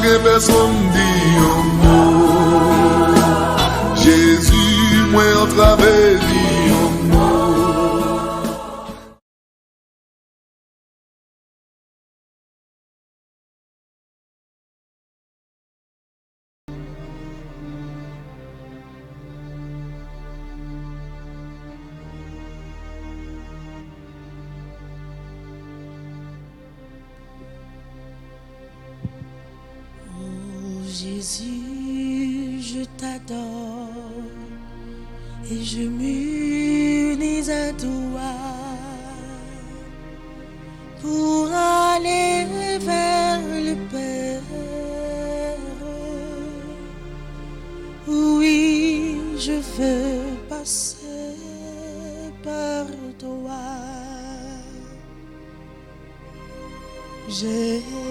gen personne dit un mot. Jésus, moi en travers dit un mot. Jésus, je t'adore et je m'unis à toi pour aller vers le Père. Oui, je veux passer par toi. Jésus,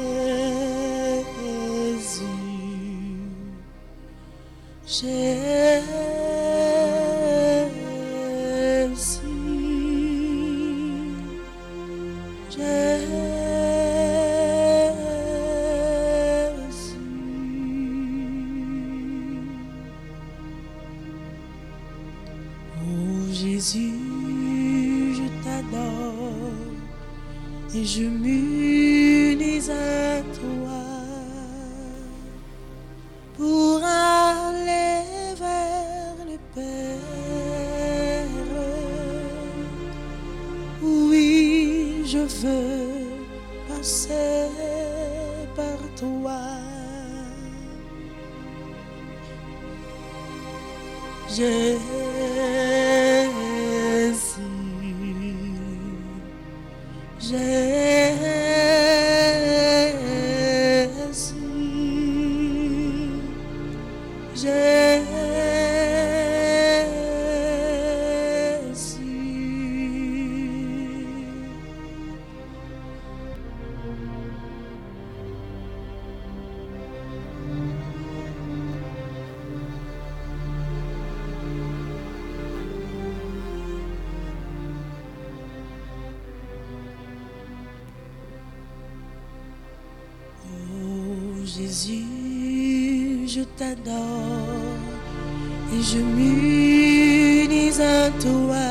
Jésus, je t'adore et je m'unis à toi pour aller vers le Père. Oui, je veux passer par toi. Jésus, Jésus, je t'adore et je m'unis à toi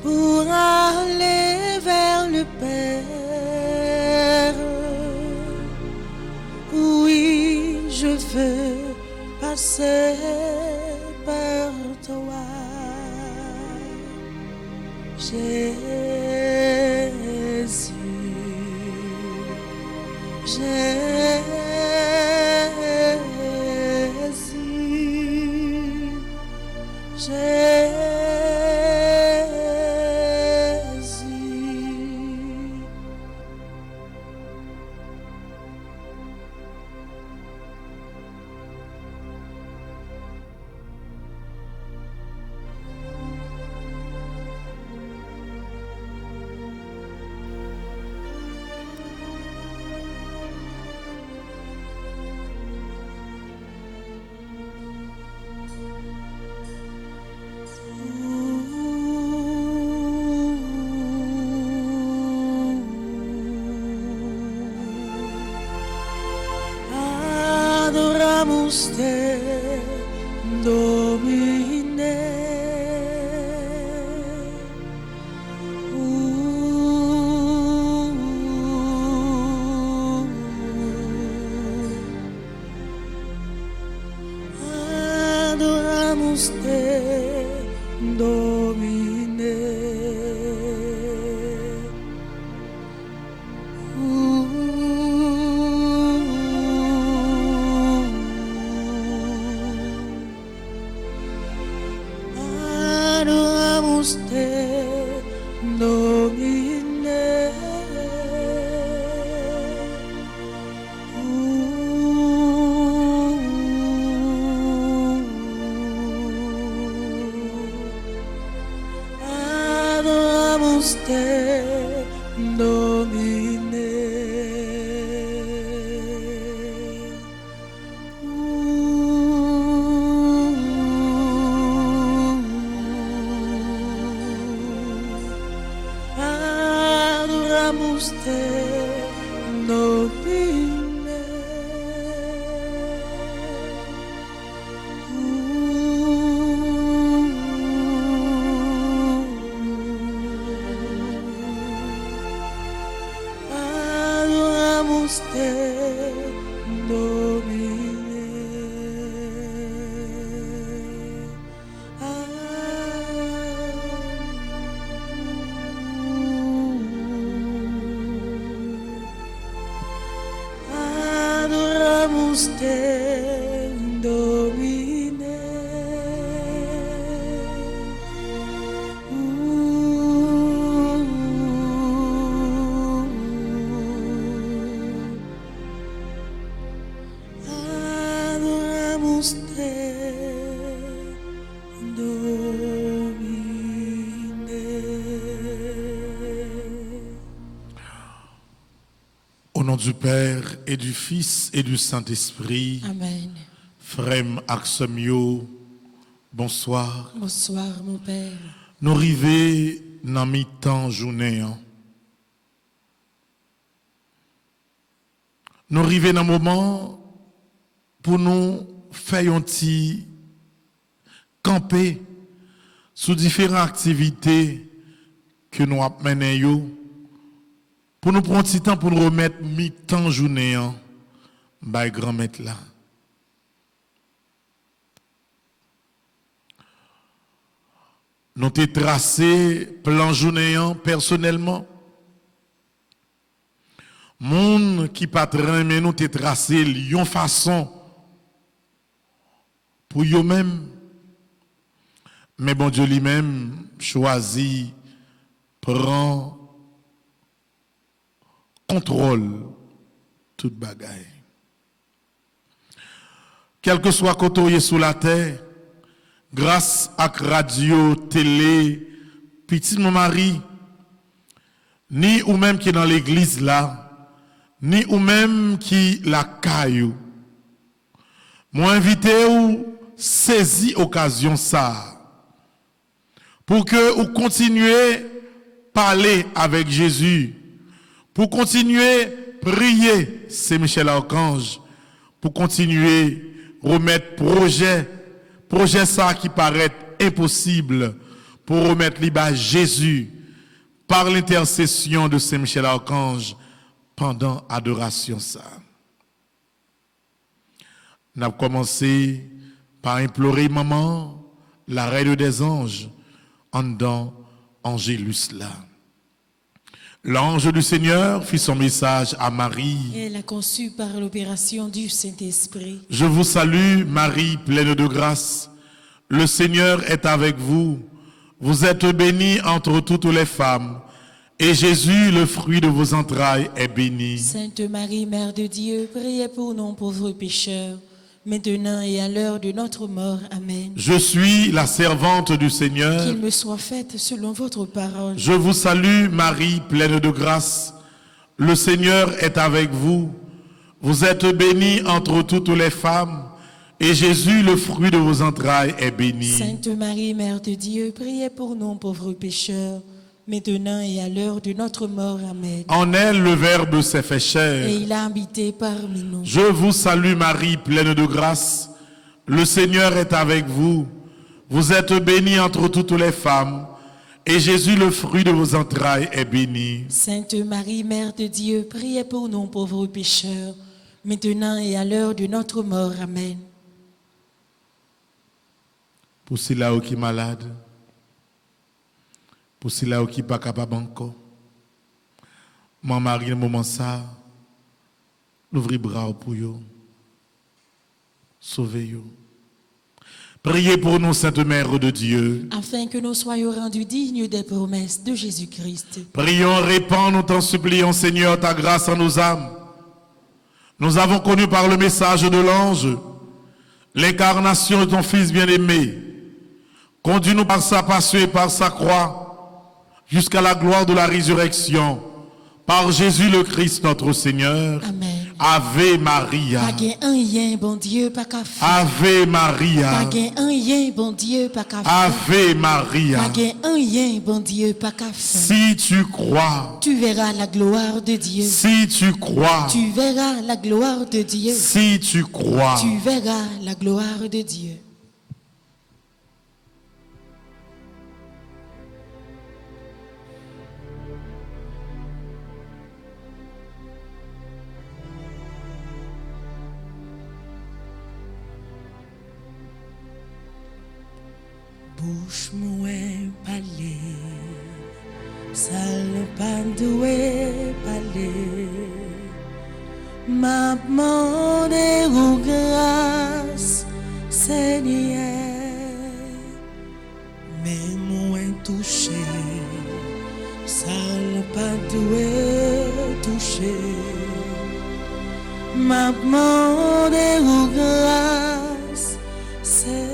pour aller vers le Père. Oui, je veux passer par toi. Adoramos te, Domine. Adoramos te, Domine. Adoramos te, Domine. Adoramos te, Domine. Adoramos te, Domine. nom du Père et du Fils et du Saint-Esprit. Amen. Frère Axemio, bonsoir. Bonsoir, mon Père. Nous arrivons dans mi-temps journée. Nous arrivons dans un moment pour nous faire un petit camper sur différentes activités que nous avons menées. Pour nous prendre un petit temps pour nous remettre mi-temps journée par grand maître là. Nous avons tracé plan journée personnellement. Moun qui pas très mais nous avons tracé une façon pour eux-mêmes. Mais bon Dieu lui-même choisit, prend contrôle toute bagaille. Quel que soit côté sous la terre, grâce à radio, télé, petit mon mari, ni ou même qui est dans l'église là, ni ou même qui la caillou. Moi invité ou saisi occasion ça pour que vous continuez à parler avec Jésus, pour continuer à prier, c'est Michel Archange, pour continuer à remettre projet ça qui paraît impossible, pour remettre libre Jésus par l'intercession de Saint Michel Archange pendant adoration ça. Nous avons commencé par implorer maman, la reine des anges, en dedans Angélus là. L'ange du Seigneur fit son message à Marie. Elle a conçu par l'opération du Saint-Esprit. Je vous salue, Marie, pleine de grâce. Le Seigneur est avec vous. Vous êtes bénie entre toutes les femmes. Et Jésus, le fruit de vos entrailles, est béni. Sainte Marie, Mère de Dieu, priez pour nous pauvres pécheurs, maintenant et à l'heure de notre mort. Amen. Je suis la servante du Seigneur. Qu'il me soit fait selon votre parole. Je vous salue, Marie, pleine de grâce. Le Seigneur est avec vous. Vous êtes bénie entre toutes les femmes. Et Jésus, le fruit de vos entrailles, est béni. Sainte Marie, Mère de Dieu, priez pour nous pauvres pécheurs, maintenant et à l'heure de notre mort. Amen. En elle, le Verbe s'est fait chair. Et il a habité parmi nous. Je vous salue, Marie, pleine de grâce. Le Seigneur est avec vous. Vous êtes bénie entre toutes les femmes. Et Jésus, le fruit de vos entrailles, est béni. Sainte Marie, Mère de Dieu, priez pour nous pauvres pécheurs, maintenant et à l'heure de notre mort. Amen. Pour ceux-là qui sont malades, pour ceux-là qui ne sont pas capables encore, mon mari, le moment ça, l'ouvrir bras pour eux, sauver eux. Priez pour nous, Sainte Mère de Dieu, afin que nous soyons rendus dignes des promesses de Jésus-Christ. Prions, répands, nous t'en supplions, Seigneur, ta grâce en nos âmes. Nous avons connu par le message de l'ange l'incarnation de ton Fils bien-aimé. Conduis-nous par sa passion et par sa croix jusqu'à la gloire de la résurrection. Par Jésus le Christ, notre Seigneur. Amen. Ave Maria. Pas gain un yen, bon Dieu, pas qu'à faire. Ave Maria. Pas gain un yen, bon Dieu, pas qu'à faire. Ave Maria. Pas gain un yen, bon Dieu, pas qu'à faire. Si tu crois, Tu verras la gloire de Dieu. si tu crois, Tu verras la gloire de Dieu. si tu crois. Tu verras la gloire de Dieu. Bouche mouée parler, sale pas doué parler. M'a demandé ou grâce, Seigneur, mais moins touché, sale pas doué touché. M'a demandé ou grâce, Seigneur.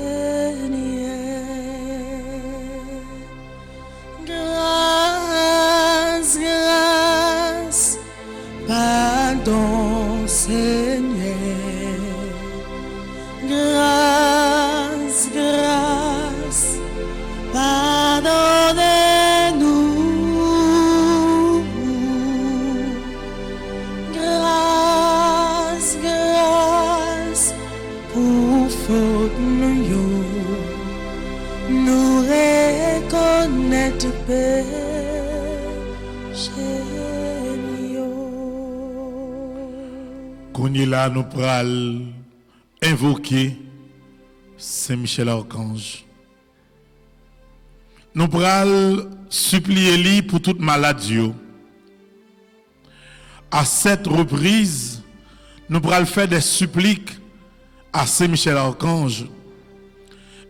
Grâce, grâce, pardon. nous reconnaître péché qu'on y là nous pral invoquer Saint Michel Archange. Nous pral supplier lui pour toute maladie. À cette reprise, nous pral faire des suppliques à Saint Michel Archange.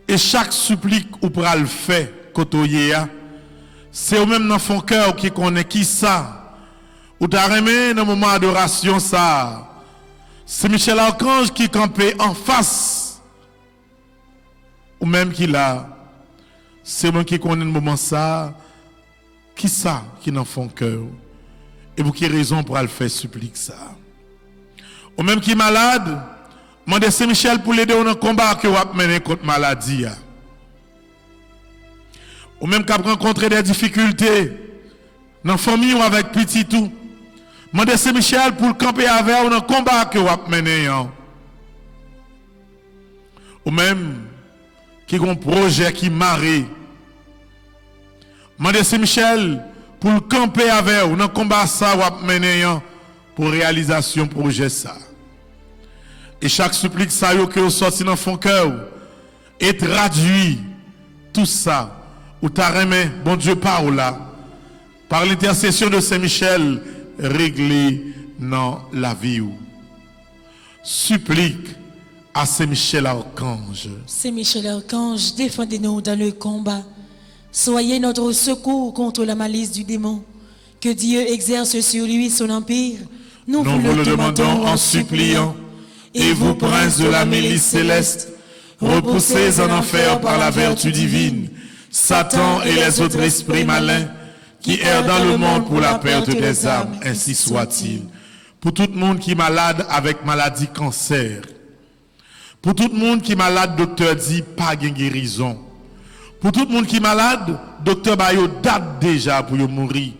Et chaque supplique ou pral fait kotoyea, c'est au même dans son cœur qui connaît qui ça. Ou t'as remis dans le moment d'adoration ça. C'est Michel Archange qui campait en face. Ou même qui là. C'est moi qui connais le moment ça. Qui ça qui dans son cœur. Et pour quelle raison pour le faire supplique ça. Ou même qui est malade. Mandez Saint Michel pour l'aider dans le combat que vous avez mené contre la maladie. Ou même qui a rencontré des difficultés dans la famille ou avec petit tout. Mandez Saint Michel pour le camper avec vous dans le combat que vous avez mené. Ou même qui a un projet qui marre. Mandez Saint Michel pour le camper avec vous dans le combat ça vous avez mené pour réalisation projet ça. Et chaque supplique ça que vous sortez dans son cœur et traduit tout ça ou t'as remis bon Dieu par là par l'intercession de Saint Michel réglé dans la vie ou supplique à Saint Michel Archange. Saint Michel Archange, défendez-nous dans le combat. Soyez notre secours contre la malice du démon. Que Dieu exerce sur lui son empire. Nous vous le demandons en suppliant. Et vous, princes de la milice céleste, repoussez en enfer par la vertu divine Satan et les autres esprits malins qui errent dans le monde pour la perte des âmes, ainsi soit-il. Pour tout le monde qui est malade avec maladie cancer, pour tout le monde qui est malade, docteur dit pas de guérison. Pour tout le monde qui est malade, docteur Bayo date déjà pour mourir.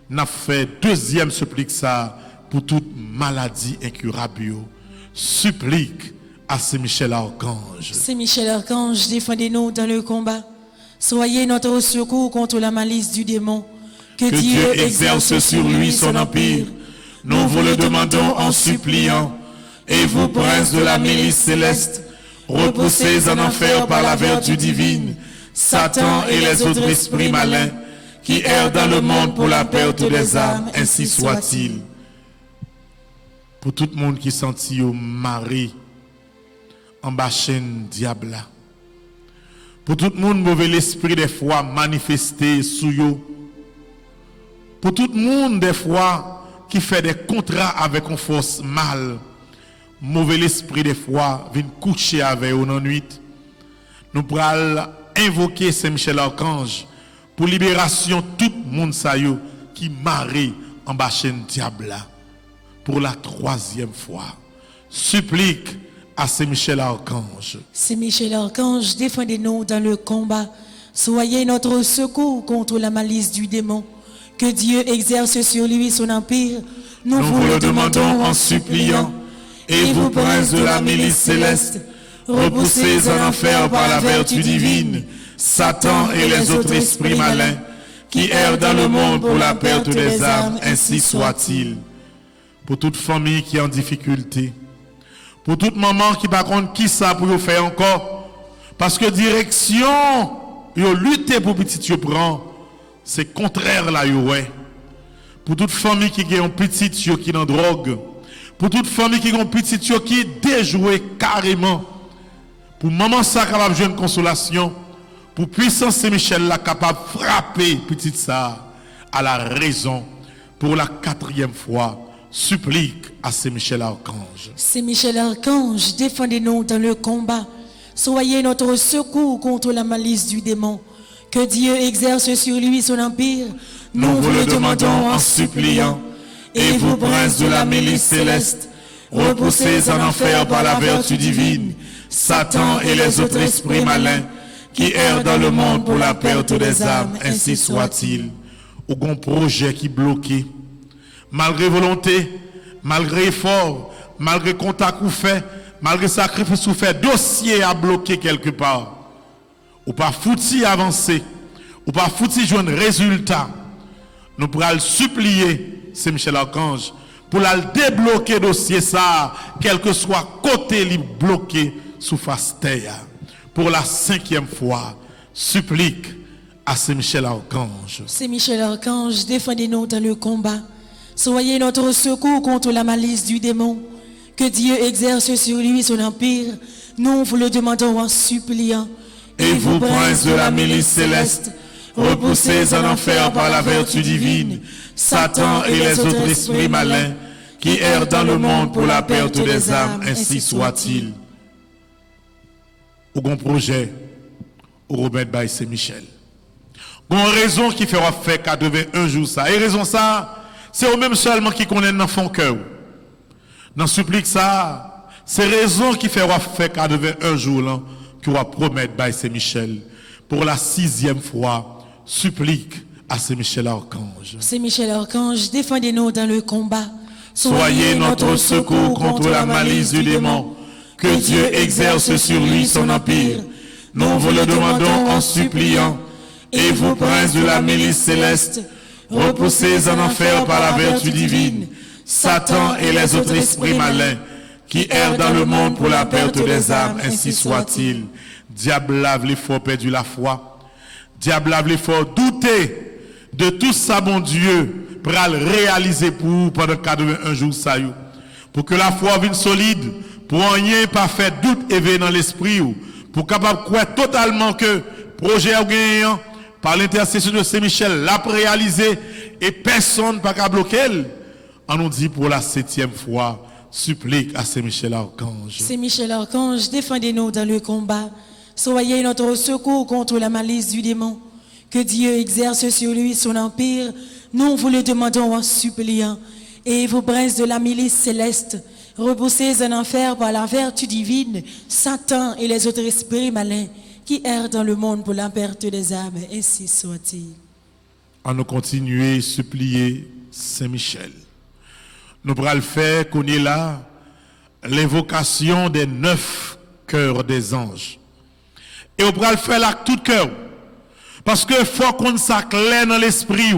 N'a fait deuxième supplique ça pour toute maladie incurable. Supplique à Saint Michel Archange. Saint Michel Archange, défendez-nous dans le combat. Soyez notre secours contre la malice du démon. Que Dieu exerce sur lui son empire. Nous vous le demandons en suppliant. Et vous, princes de la milice céleste, repoussez en enfer par la vertu divine Satan et les autres esprits malins qui errent dans le monde pour la perte des âmes, ainsi soit-il. Pour tout le monde qui sentit au mari en bas chaîne diable. Pour tout le monde mauvais l'esprit des fois manifesté sous yo. Pour tout le monde des fois qui fait des contrats avec une force mal. Mauvais l'esprit des fois vient coucher avec eux dans la nuit. Nous pourrons invoquer Saint Michel Archange pour libération tout le monde qui marie en bas chaîne diable. Pour la troisième fois, supplique à Saint Michel Archange. Saint Michel Archange, défendez-nous dans le combat. Soyez notre secours contre la malice du démon. Que Dieu exerce sur lui son empire. Nous vous le demandons en suppliant. Et vous, princes de la milice céleste, repoussez en enfer par la vertu divine Satan et les autres esprits malins qui errent dans le monde pour la perte des âmes, ainsi soit-il. Pour toute famille qui est en difficulté, pour toute maman qui par contre qui ça pour faire encore, parce que direction yo lutter pour petit yo prend, c'est contraire là yo ouais. Pour toute famille qui a un petit yo qui dans drogue, pour toute famille qui a un petit yo qui déjoué carrément, pour maman ça capable de jouer une consolation, pour puissance Saint Michel là capable de frapper petit ça à la raison pour la 4e fois. Supplique à Saint Michel Archange. Saint Michel Archange, défendez-nous dans le combat. Soyez notre secours contre la malice du démon. Que Dieu exerce sur lui son empire. Nous vous le demandons en suppliant. Et vous, princes de la milice céleste, repoussez en enfer par la vertu divine Satan et les autres esprits malins qui errent dans le monde pour la perte des âmes, ainsi soit-il. Ou un projet qui bloqué. Malgré volonté, malgré effort, malgré contact ou fait, malgré sacrifice ou fait, dossier à bloquer quelque part. ou pas fouti avancer, ou pas fouti joindre résultat, nous pourrons supplier Saint-Michel Archange pour la débloquer dossier ça, quel que soit côté li bloqué sous face terre. Pour la 5e fois, supplique à Saint-Michel Archange. Saint-Michel Archange, défendez-nous dans le combat. Soyez notre secours contre la malice du démon. Que Dieu exerce sur lui son empire. Nous vous le demandons en suppliant. Et vous, princes de la milice céleste, repoussez en enfer par la vertu divine Satan et les autres esprits malins qui errent dans le monde pour la perte des âmes, ainsi soit-il. Ou bon projet, ou remettre by Saint-Michel. Bon raison qui fera fait 81 jours ça. Et raison ça, c'est au même seulement qui connaît dans son cœur. Dans supplique ça, c'est raison qui fera fait 81 jours là, qui va promettre by Saint-Michel. Pour la 6e fois, supplique à Saint-Michel Archange. Saint-Michel Archange, défendez-nous dans le combat. Soyez notre secours contre la malice du démon. Que Dieu exerce sur lui son empire. Nous vous le demandons en suppliant. Et vous, princes de la milice céleste, repoussez en enfer par la vertu divine Satan et les autres esprits malins qui errent dans le monde pour la perte des âmes, ainsi soit-il. Diable lave l'effort perdu la foi. Diable lave l'effort douter de tout ça, bon Dieu, pour le réaliser pour vous pendant 81 jours, ça y est. Pour que la foi vienne solide, pour rien pas faire doute éveillé dans l'esprit, pour capable de croire totalement que projet a gagné par l'intercession de Saint-Michel, l'a réalisé et personne n'a pas bloquer. On nous dit pour la 7e fois, supplique à Saint-Michel Archange. Saint-Michel Archange, défendez-nous dans le combat. Soyez notre secours contre la malice du démon. Que Dieu exerce sur lui son empire. Nous vous le demandons en suppliant. Et vous, princes de la milice céleste, repoussez en enfer par la vertu divine Satan et les autres esprits malins qui errent dans le monde pour la perte des âmes, ainsi soit-il. On nous continuer supplier Saint-Michel. Nous pourrons le faire qu'on est là, l'invocation des 9 cœurs des anges. Et on pourra le faire là tout cœur. Parce que faut qu'on s'acclare dans l'esprit.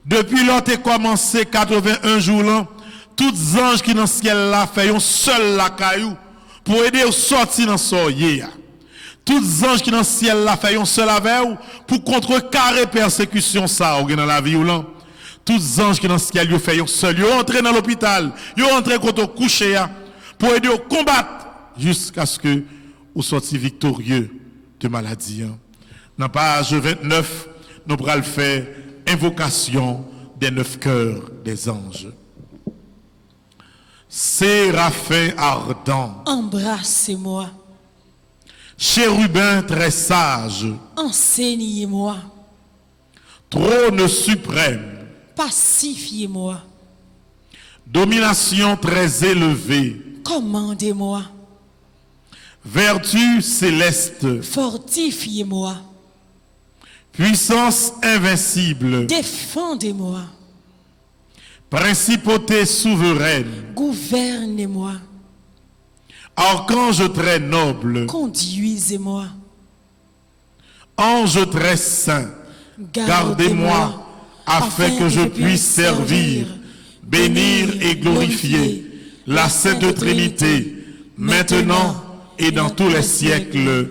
Depuis lors que commencé 81 jours là, tous les anges qui dans le ciel là font un seul la caillou pour aider à sortir dans soyer. Tous les anges qui dans le ciel là font un seul avec pour contrecarrer persécution ça dans la vie ou là. Tous les anges qui dans le ciel ils font un seul, ils entrent dans l'hôpital, ils entrent quand on couché pour aider à combattre jusqu'à ce que vous sortiez victorieux de maladie. Dans page 29, nous pourrons faire invocation des 9 cœurs des anges. Séraphin ardent, embrassez-moi. Chérubin très sage, enseignez-moi. Trône suprême, pacifiez-moi. Domination très élevée, commandez-moi. Vertu céleste, fortifiez-moi. Puissance invincible, défendez-moi. Principauté souveraine, gouvernez-moi. Archange très noble, conduisez-moi. Ange très saint, gardez-moi afin que je puisse servir, bénir et glorifier la Sainte Trinité, maintenant et dans tous les siècles.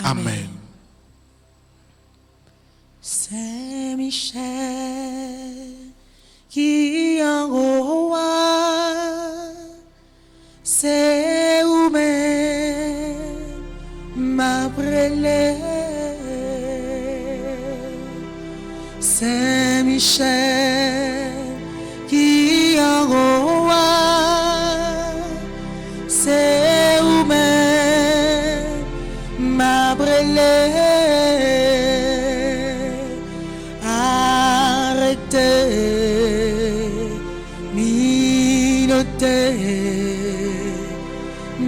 Amen. Saint-Michel, qui en roi, c'est où même m'appelé. Saint-Michel, qui en roi, c'est où même m'appelé.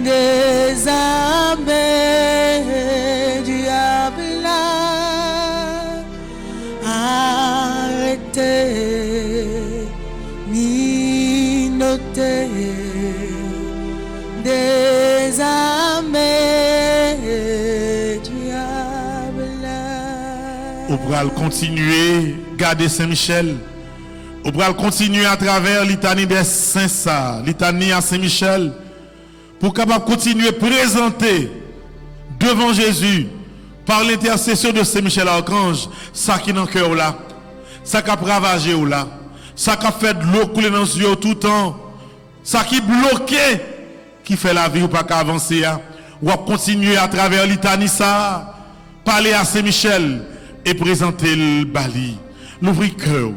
Des âmes diable, arrêtez, minotez, des âmes diable. On va continuer à garder Saint-Michel. On va continuer à travers litanie des saints, ça, litanie à Saint-Michel, pour capable continuer à présenter devant Jésus, par l'intercession de Saint-Michel Archange, ça qui est dans le cœur là, ça qui a ravagé là, ça qui a fait de l'eau couler dans les yeux tout le temps, ça qui est bloqué, qui fait la vie ou pas qu'avancer. On va continuer à travers litanie ça, parler à Saint-Michel et présenter le bali. L'ouvrir cœur,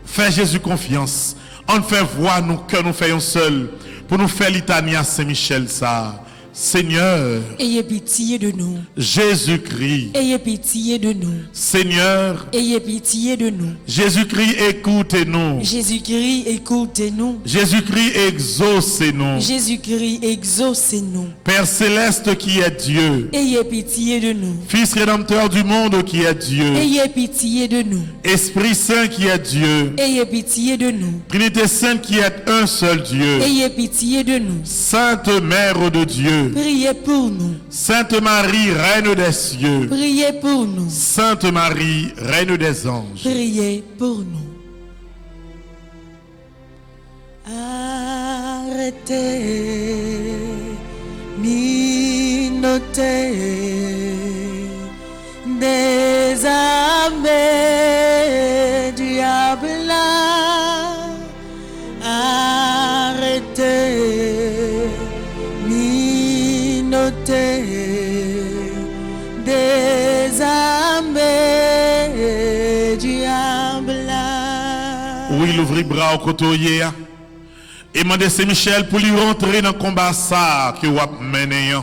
faire Jésus confiance, on fait voir nos cœurs, nous faisons seuls pour nous faire litanie à Saint-Michel ça. Seigneur, ayez pitié de nous. Jésus-Christ, Ayez pitié de nous. Seigneur, Ayez pitié de nous. Jésus-Christ, écoutez-nous. Jésus-Christ, écoutez-nous. Jésus-Christ, exaucez-nous. Jésus-Christ, exaucez-nous. Père céleste qui est Dieu, Ayez pitié de nous. Fils rédempteur du monde qui est Dieu, Ayez pitié de nous. Esprit Saint qui est Dieu, Ayez pitié de nous. Trinité Sainte qui est un seul Dieu, Ayez pitié de nous. Sainte Mère de Dieu, Priez pour nous. Sainte Marie, Reine des cieux, Priez pour nous. Sainte Marie, Reine des anges. Priez pour nous. Arrêtez, minotez, désarmez, diable là. Arrêtez, minotez, désarmez, diable là. Oui, il ouvrit bras au côté et demandez Saint-Michel pour lui rentrer dans le combat ça que vous avez mené.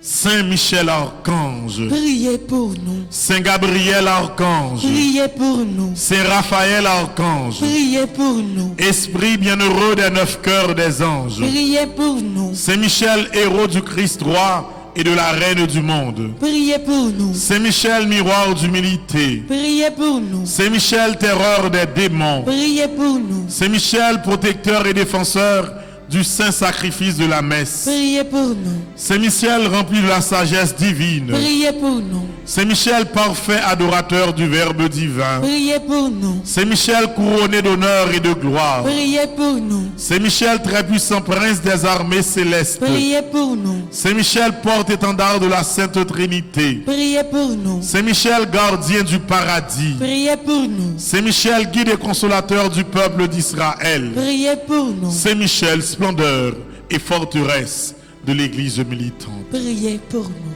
Saint-Michel Archange, Priez pour nous. Saint-Gabriel Archange, Priez pour nous. Saint-Raphaël Archange, Priez pour nous. Esprit bienheureux des 9 cœurs des anges, Priez pour nous. Saint-Michel, héros du Christ roi et de la Reine du monde, Priez pour nous. Saint-Michel, miroir d'humilité, Priez pour nous. Saint-Michel, terreur des démons, Priez pour nous. Saint-Michel, protecteur et défenseur du saint sacrifice de la messe, Priez pour nous. Saint-Michel, rempli de la sagesse divine, Priez pour nous. Saint-Michel, parfait adorateur du Verbe divin, Priez pour nous. Saint-Michel, couronné d'honneur et de gloire, Priez pour nous. Saint-Michel, très puissant prince des armées célestes, Priez pour nous. Saint-Michel, porte-étendard de la Sainte Trinité, Priez pour nous. Saint-Michel, gardien du paradis, Priez pour nous. Saint-Michel, guide et consolateur du peuple d'Israël, Priez pour nous. Saint-Michel, splendeur et forteresse de l'Église militante. Priez pour nous.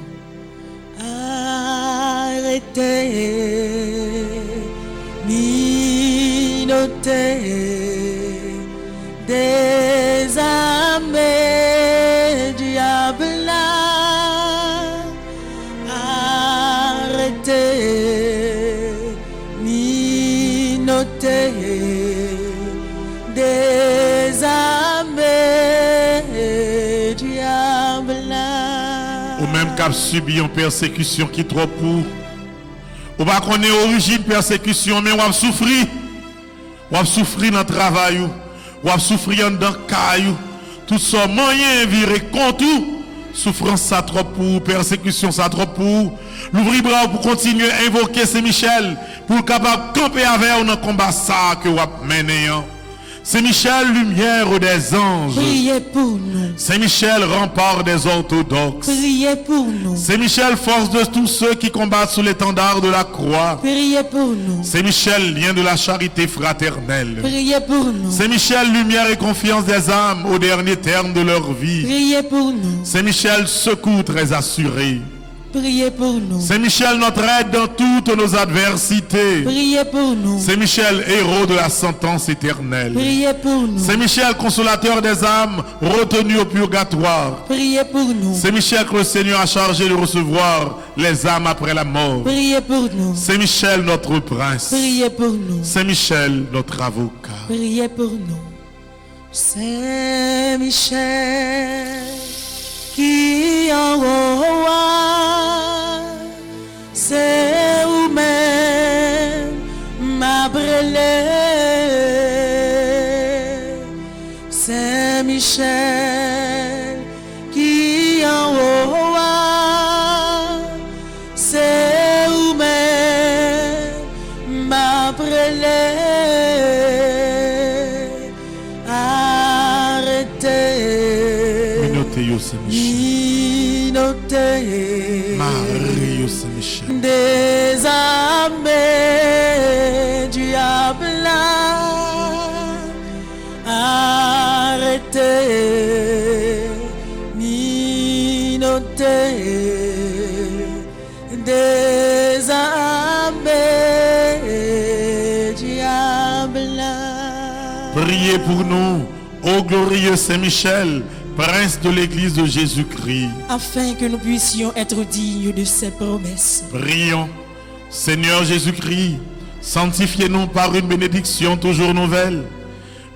Arrêtez, minotez, désarmez, diable là. Arrêtez, minotez, désarmez, diable là. Ou même cap subi une persécution qui trop pour. Ou pas qu'on est origine persécution, mais on va souffrir. On va souffrir dans le travail. On va souffrir dans le caillou. Tout ça, moyen viré contre tout. Souffrance ça trop pour, persécution ça trop pour. L'ouvrir bras pour continuer à invoquer Saint-Michel pour capable de camper avec nous dans le combat ça que vous avez mené. Saint-Michel, lumière des anges. Priez pour nous. Saint-Michel, rempart des orthodoxes. Priez pour nous. Saint-Michel, force de tous ceux qui combattent sous l'étendard de la croix. Priez pour nous. Saint-Michel, lien de la charité fraternelle. Priez pour nous. Saint-Michel, lumière et confiance des âmes au dernier terme de leur vie. Priez pour nous. Saint-Michel, secours très assuré. Priez pour nous. Saint-Michel, notre aide dans toutes nos adversités. Priez pour nous. Saint-Michel, héros de la sentence éternelle. Priez pour nous. Saint-Michel, consolateur des âmes retenues au purgatoire. Priez pour nous. Saint-Michel, que le Seigneur a chargé de recevoir les âmes après la mort. Priez pour nous. Saint-Michel, notre prince. Priez pour nous. Saint-Michel, notre avocat. Priez pour nous. Saint-Michel, qui en roi, c'est vous-même m'a brûlé. Saint-Michel, qui en roi, c'est vous-même âmes du diable arrêtez, ni notez des âmes du diable. Priez pour nous, ô glorieux Saint-Michel, prince de l'Église de Jésus-Christ, afin que nous puissions être dignes de ses promesses. Prions. Seigneur Jésus-Christ, sanctifiez-nous par une bénédiction toujours nouvelle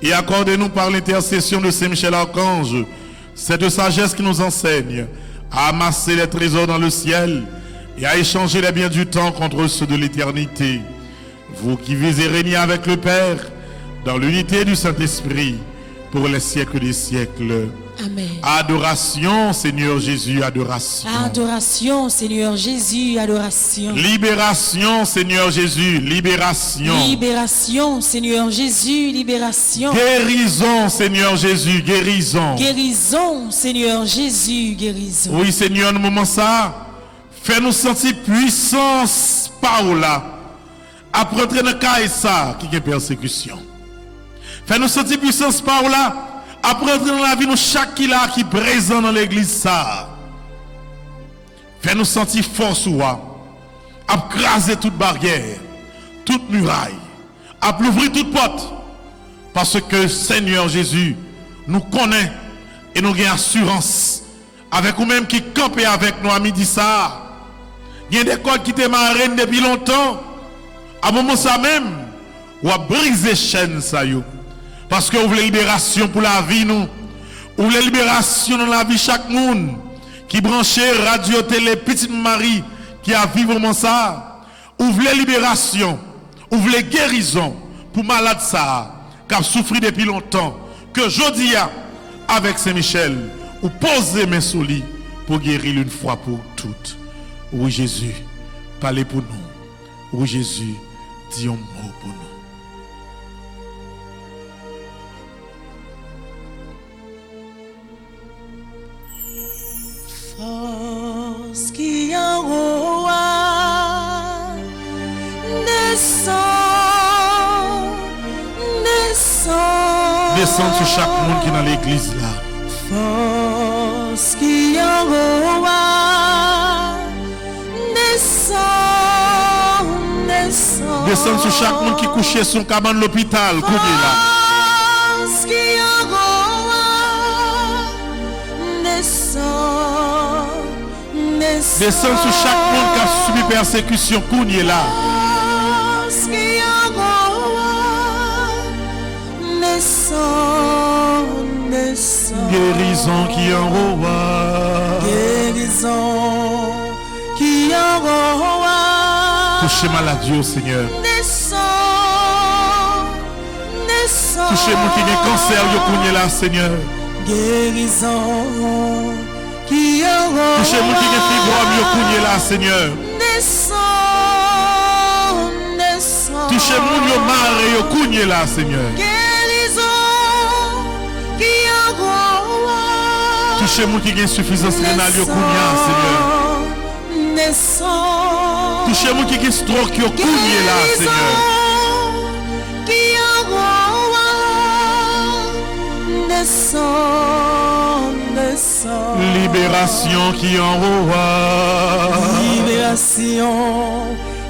et accordez-nous par l'intercession de Saint-Michel Archange cette sagesse qui nous enseigne à amasser les trésors dans le ciel et à échanger les biens du temps contre ceux de l'éternité. Vous qui vivez et régnez avec le Père dans l'unité du Saint-Esprit pour les siècles des siècles. Amen. Adoration, Seigneur Jésus, adoration. Adoration, Seigneur Jésus, adoration. Libération, Seigneur Jésus, libération. Libération, Seigneur Jésus, libération. Guérison, Seigneur Jésus, guérison. Guérison, Seigneur Jésus, guérison. Oui, Seigneur, nous moment ça, fais-nous sentir puissance par là. Après entrer dans le cas ça, qui est persécution. Fais-nous sentir puissance par là. Après entrer dans la vie, nous chaque qui là qui est présent dans l'église ça. Fais-nous sentir force ou à craser toute barrière, toute muraille, à ouvrir toute porte. Parce que Seigneur Jésus nous connaît et nous avons assurance avec nous-mêmes qui campent avec nous à midi ça. Il y a des codes qui te marraient depuis longtemps. À moment ça même, ou à briser chaîne ça yo. Parce que vous voulez libération pour la vie nous. Vous voulez libération dans la vie chaque monde qui branchait radio télé petite Marie qui a vivre moment ça. Vous voulez libération, vous voulez guérison pour malade ça qui a souffert depuis longtemps. Que jodi a avec Saint-Michel, vous posez mes solis pour guérir une fois pour toutes. Oui Jésus, parlez pour nous. Oui Jésus, dis un mot pour nous. Force qui en roi descend, descend. Descends sur chaque monde qui est dans l'église là. Force qui en roi descend, descend. Descends sur chaque monde qui couchait son cabane de l'hôpital. Force qui en roi descend, descend. Descends sur chaque monde qui a subi persécution. Kounye là. Force qui en roi descend, descend. Guérison qui en roi. Guérison qui en roi. Touchez maladie au Seigneur. Descend, descend. Touchez monde qui a cancer, yo kounye là, Seigneur. Guérison qui en roi. Touchez monde qui a fibrome, yo kounye là, Seigneur. Descend, descend. Touchez monde yo marre, yo kounye là, Seigneur. Guérison qui en roi. Touchez monde qui a insuffisance rénale, yo kounye, Seigneur. Descend. Touchez monde qui a stroke, yo kounye là, Seigneur. Qui en roi. Descend, descend. Libération qui en roi. Libération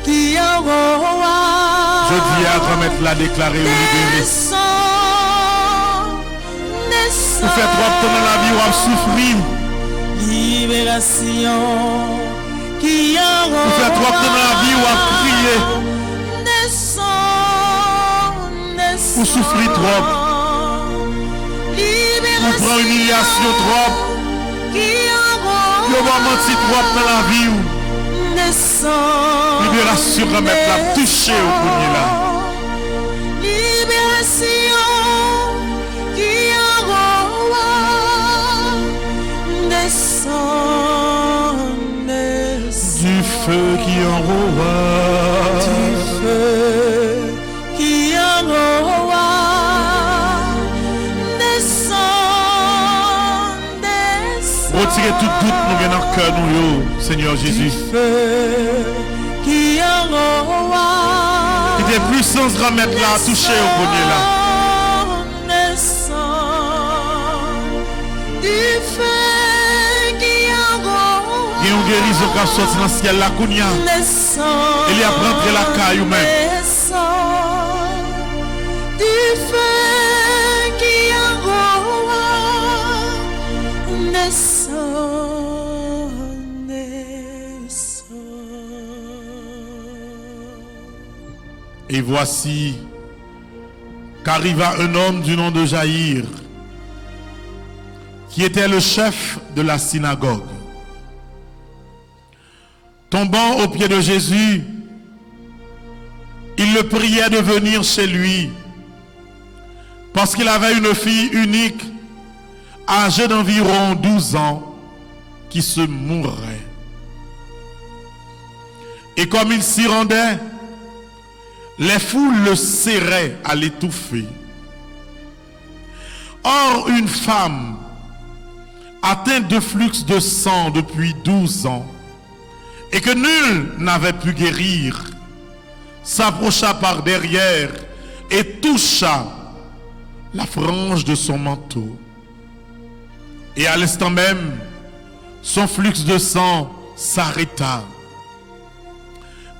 qui en roi. Je dis à remettre la déclarer ou libérer. Descend, descend. Vous faites trop temps dans la vie ou à souffrir. Libération qui en roi. Vous faites trop temps dans la vie ou à crier. Descend, descend. Vous souffrez trop. Vous prenez humiliation trop. Qui en roi. Vous va mentir trop dans la vie ou. Descend. Libération remettre la toucher au premier là. Libération qui en roi. Descend, descend. Du feu qui en roi. Du feu qui en roi. Descend, descend. Retirez tout doute nous dans le cœur nous, Seigneur Jésus. Du feu qui en roi. Mettez puissance, remettre là, toucher au bonnet là. Il y a une guérison qui a sorti dans le ciel là, Kounia. Il y a rentré la caille ou même. Et voici qu'arriva un homme du nom de Jaïr, qui était le chef de la synagogue. Tombant aux pieds de Jésus, il le priait de venir chez lui, parce qu'il avait une fille unique, âgée d'environ 12 ans, qui se mourait. Et comme il s'y rendait, les foules le serraient à l'étouffer. Or, une femme atteinte de flux de sang depuis 12 ans, et que nul n'avait pu guérir, s'approcha par derrière et toucha la frange de son manteau. Et à l'instant même, son flux de sang s'arrêta.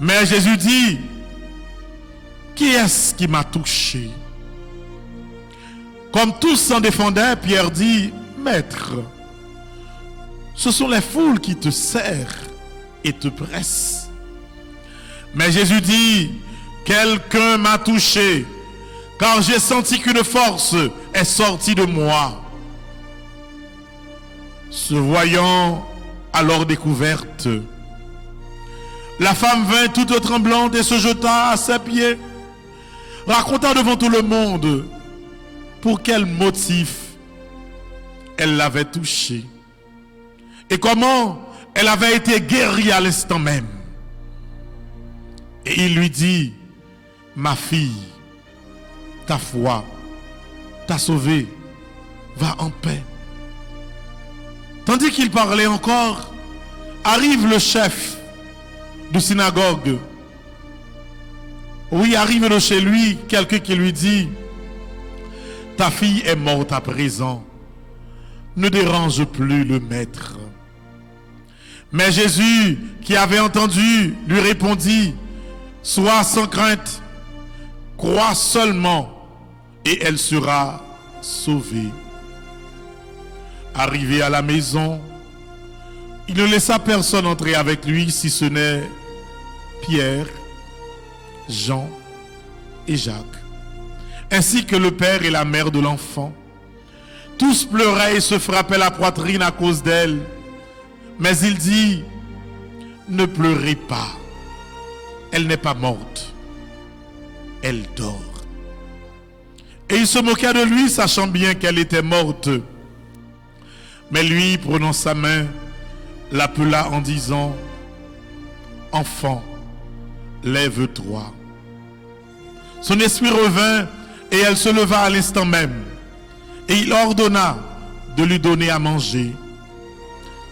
Mais Jésus dit: qui est-ce qui m'a touché? Comme tous s'en défendaient, Pierre dit: Maître, ce sont les foules qui te serrent et te pressent. Mais Jésus dit: quelqu'un m'a touché, car j'ai senti qu'une force est sortie de moi. Se voyant alors découverte, la femme vint toute tremblante et se jeta à ses pieds, racontant devant tout le monde pour quel motif elle l'avait touché et comment elle avait été guérie à l'instant même. Et il lui dit: ma fille, ta foi t'a sauvée, va en paix. Tandis qu'il parlait encore, arrive le chef de synagogue. Oui, arrive de chez lui quelqu'un qui lui dit: ta fille est morte à présent, ne dérange plus le maître. Mais Jésus, qui avait entendu, lui répondit: sois sans crainte, crois seulement et elle sera sauvée. Arrivé à la maison, il ne laissa personne entrer avec lui si ce n'est Pierre, Jean et Jacques, ainsi que le père et la mère de l'enfant. Tous pleuraient et se frappaient la poitrine à cause d'elle. Mais il dit: ne pleurez pas, elle n'est pas morte, elle dort. Et il se moqua de lui, sachant bien qu'elle était morte. Mais lui, prenant sa main, l'appela en disant: enfant, lève-toi. Son esprit revint et elle se leva à l'instant même. Et il ordonna de lui donner à manger.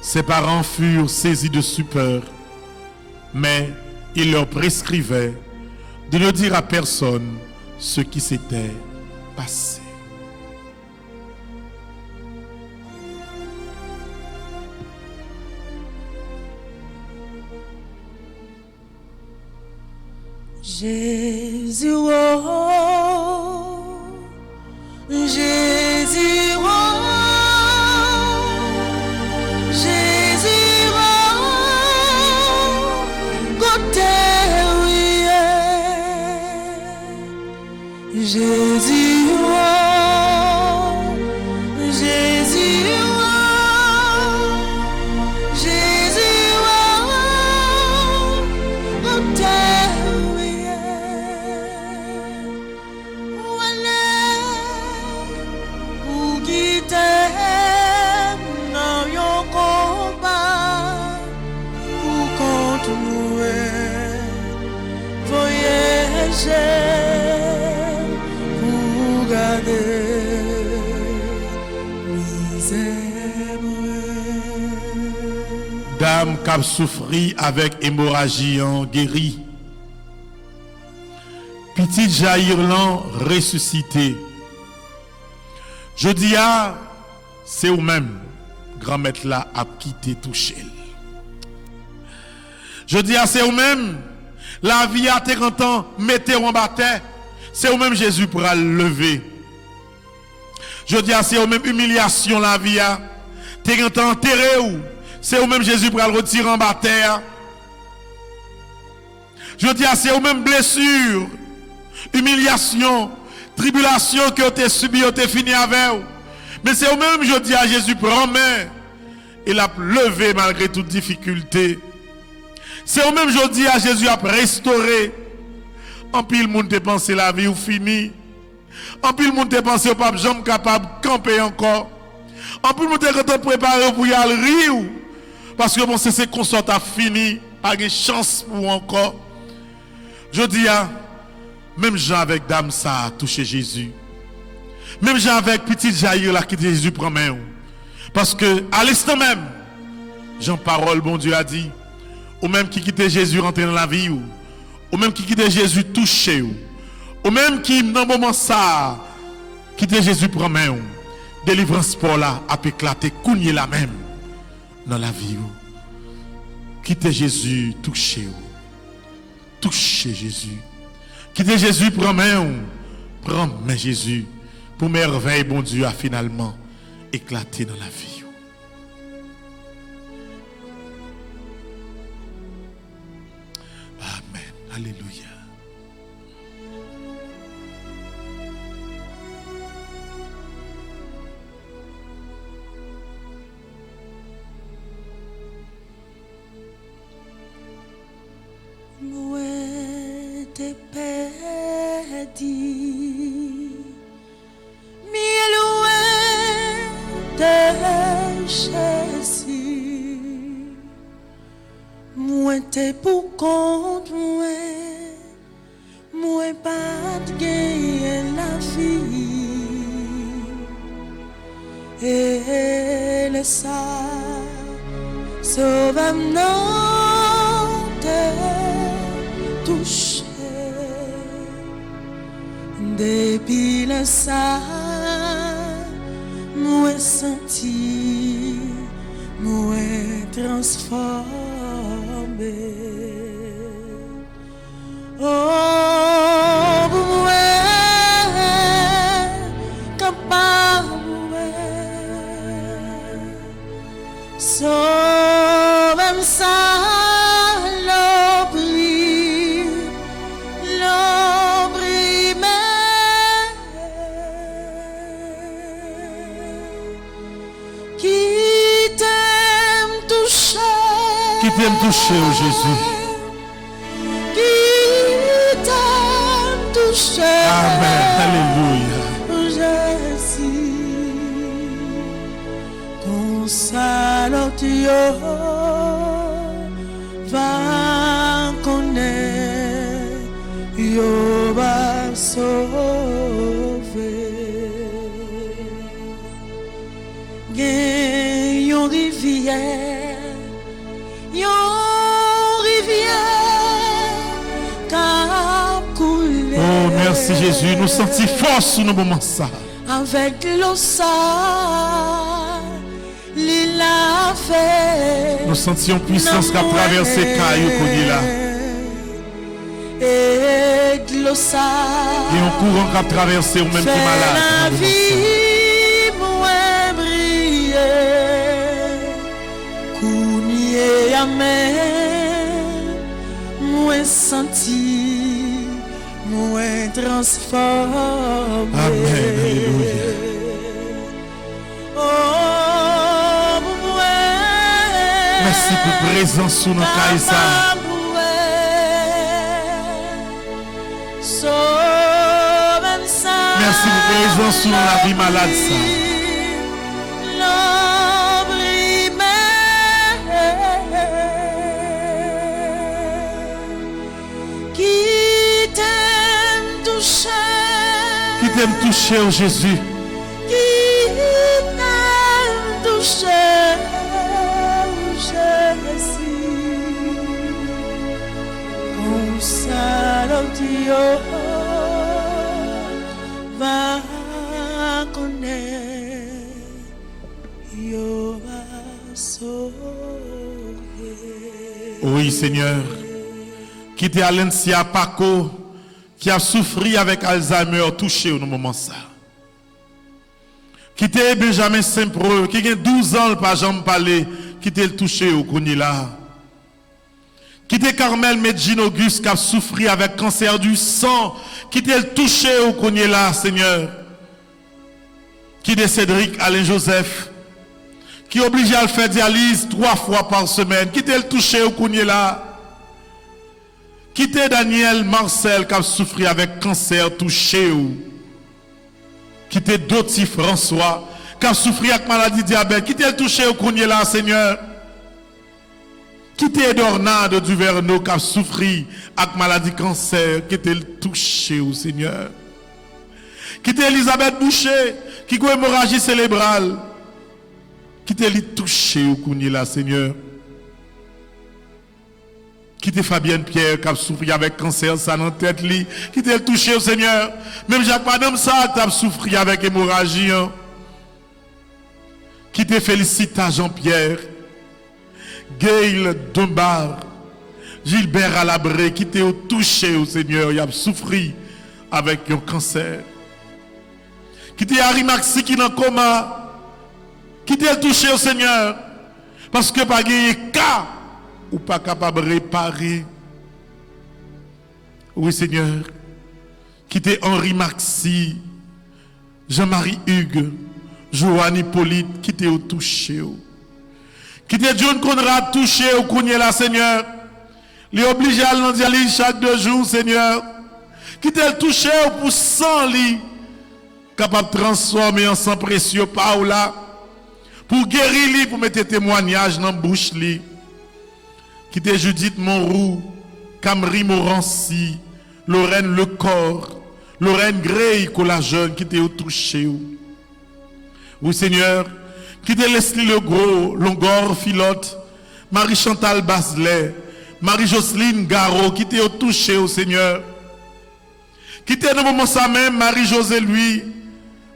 Ses parents furent saisis de stupeur, mais il leur prescrivait de ne dire à personne ce qui s'était passé. Jésus, oh, Jésus, oh, Jésus, oh, côté, oui, Jésus, oh, Jésus, oh, Jésus, oh, côté. Dame qui a souffri avec hémorragie en guéri. petit Jair l'an ressuscité. Je dis c'est ou même grand maître là a quitté touché. Je dis c'est ou même la vie a 40 ans mettez en bataille. C'est ou même Jésus pourra le lever. Je dis c'est ou même humiliation la vie a 40 ans enterré ou c'est ou même Jésus pourra le retirer en bataille. Je dis c'est ou même blessure, humiliation, tribulation que tu as subi, tu as fini avec. Mais c'est au même, je dis à Jésus, prends main. Il a levé malgré toute difficulté. C'est au même, je dis à Jésus, a restauré. En pile, le monde te pensé la vie ou fini. En pile, le monde te pensé au pape jamais capable de camper encore. En pile, le monde te préparé pour y aller rire. Parce que bon, c'est qu'on soit fini. Pas de chance pour encore. Je dis même Jean avec dame ça a touché Jésus. Même Jean avec petit Jair là qui dit Jésus prend main. Parce que à l'instant même, Jean parole bon Dieu a dit, ou même qui quittait Jésus rentrer dans la vie ou même qui quittait Jésus touché ou même qui dans moment ça quittait Jésus prend main. Délivrance pour là a éclaté cougner la même dans la vie ou quitter Jésus touché ou toucher Jésus. Quitter Jésus, prends main Jésus. Pour merveille, bon Dieu a finalement éclaté dans la vie. Amen. Alléluia. Te perdi, mais loin de Jésus, moi t'es pour compte, moi pas de gagner la vie, et le ça sauve non te touche. Depuis le sang, moi senti, moi transformé. Oh, moi capable, sauve ça. Qui t'aime toucher, oh Jésus. Qui t'aime toucher. Amen. Alléluia. Jésus. Console Dieu. Va connaître. Yo va sauver. Gagne une rivière. Oh, merci Jésus. Nous sentons force sous nos moments ça. Avec l'eau sale, il a fait. Nous sentions puissance qui a traversé Caillou là. Et de l'eau sale. Et un courant qui a traversé ou même qui est malade. La vie, moi briller. Kounye amen. Moi senti. Moi transformé. Amen. Alléluia. Oh, merci pour présence sous nos cailles. Merci pour présence sous la vie malade. Qui t'aime toucher. Qui t'aime toucher, oh Jésus. Qui t'aime toucher, Jésus. Console Dieu. Oui, Seigneur. Quittez Alencia Paco, qui a souffert avec Alzheimer, touché au moment ça. Quittez Benjamin Saint-Preux, qui a 12 ans, pas jamais parlé, qui était touché au Kounila. Quittez Carmel Medjin Auguste, qui a souffert avec cancer du sang, qui était touché au Kounila, Seigneur. Quittez Cédric Alain Joseph, qui est obligé à le faire dialyse 3 fois par semaine, qui était touché au Kounila. Quittez Daniel Marcel, qui a souffert avec cancer, touché au. Quittez Doty François, qui a souffert avec maladie diabète, qui était touché au Kounila, Seigneur. Quittez Dornade Duverneau, qui a souffert avec maladie cancer, qui était touché au Seigneur. Quittez Elisabeth Boucher, qui a une hémorragie cérébrale, qui était touché au Kounila, Seigneur. Quittez Fabienne Pierre, qui a souffert avec cancer, ça dans la tête, qui était touché au Seigneur. Même Jacques Madame ça, qui a souffert avec hémorragie. Quittez Félicita Jean-Pierre, Gail Dombar, Gilbert Alabré, qui était touché au Seigneur, il a souffert avec un cancer. Quittez Harry Maxi qui est dans le coma, qui était touché au Seigneur, parce que pas gagné cas ou pas capable de réparer. Oui, Seigneur. Quittez Henri Maxi, Jean-Marie Hugues, Joanne Hippolyte, qui était touché. Quittez John Conrad touché au Kounela, Seigneur. Les obligé à l'endialyse chaque 2 jours, Seigneur. Quittez touché pour 100 lits, capable de transformer en sang précieux par là, pour guérir lui, pour mettre témoignage dans la bouche lui. Quittez Judith Monroux, Camry Morancy, Lorraine Lecor, Lorraine Grey, Collagène, qui était touché. Oui, Seigneur. Quittez Leslie Legros, Longor Philote, Marie-Chantal Baselet, Marie-Jocelyne Garot, qui était touché au Seigneur. Quittez dans le moment ça même Marie-José Louis,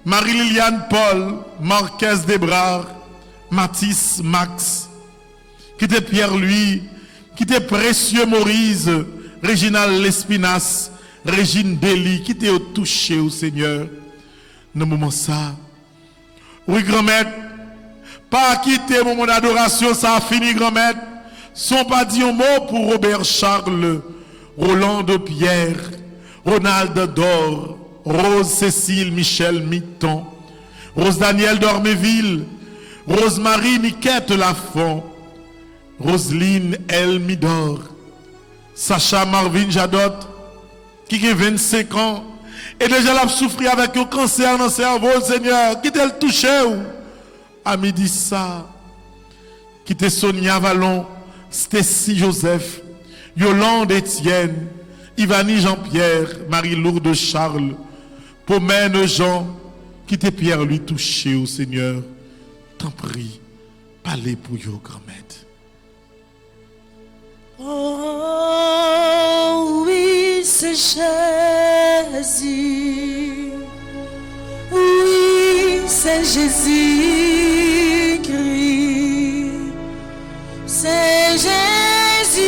Marie-Liliane Paul, Marquez Debrard, Mathis Max, quittez Pierre-Louis, quittez Précieux Maurice, Réginald Lespinasse, Régine Dely, qui était touché au Seigneur. Dans le moment ça, oui, grand-mère, pas quitter le moment d'adoration, ça a fini, grand-mère. Sont pas dit un mot pour Robert Charles, Roland de Pierre, Ronald Dor, Rose Cécile Michel Mitton, Rose Daniel d'Ormeville, Rosemary Niquette Lafont, Roselyne El Midor, Sacha Marvin Jadot, qui a 25 ans, et déjà l'a souffert avec un cancer dans le cerveau, Seigneur, qui t'a touché, à midi ça, qui t'a Sonia Vallon, Stécie Joseph, Yolande Étienne, Ivani Jean-Pierre, Marie-Lourde Charles, Pomène Jean, qui t'a Pierre lui touché au Seigneur, t'en prie, parlez pour yo grand-mère. Oh oui, c'est Jésus. Oui, c'est Jésus-Christ. C'est Jésus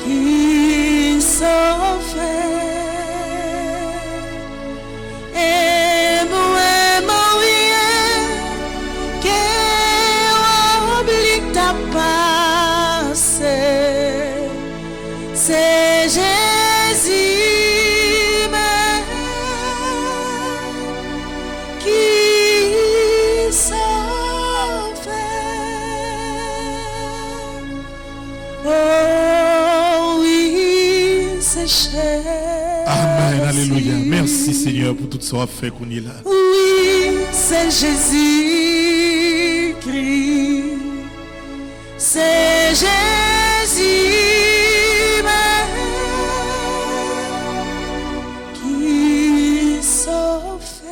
qui s'en fait. Et moi, c'est Jésus même qui s'en fait. Oh oui, c'est Jésus. Amen, alléluia. Merci Seigneur pour tout ce qu'on a fait qu'on est là. Oui, c'est Jésus-Christ. C'est Jésus même qui s'en fait.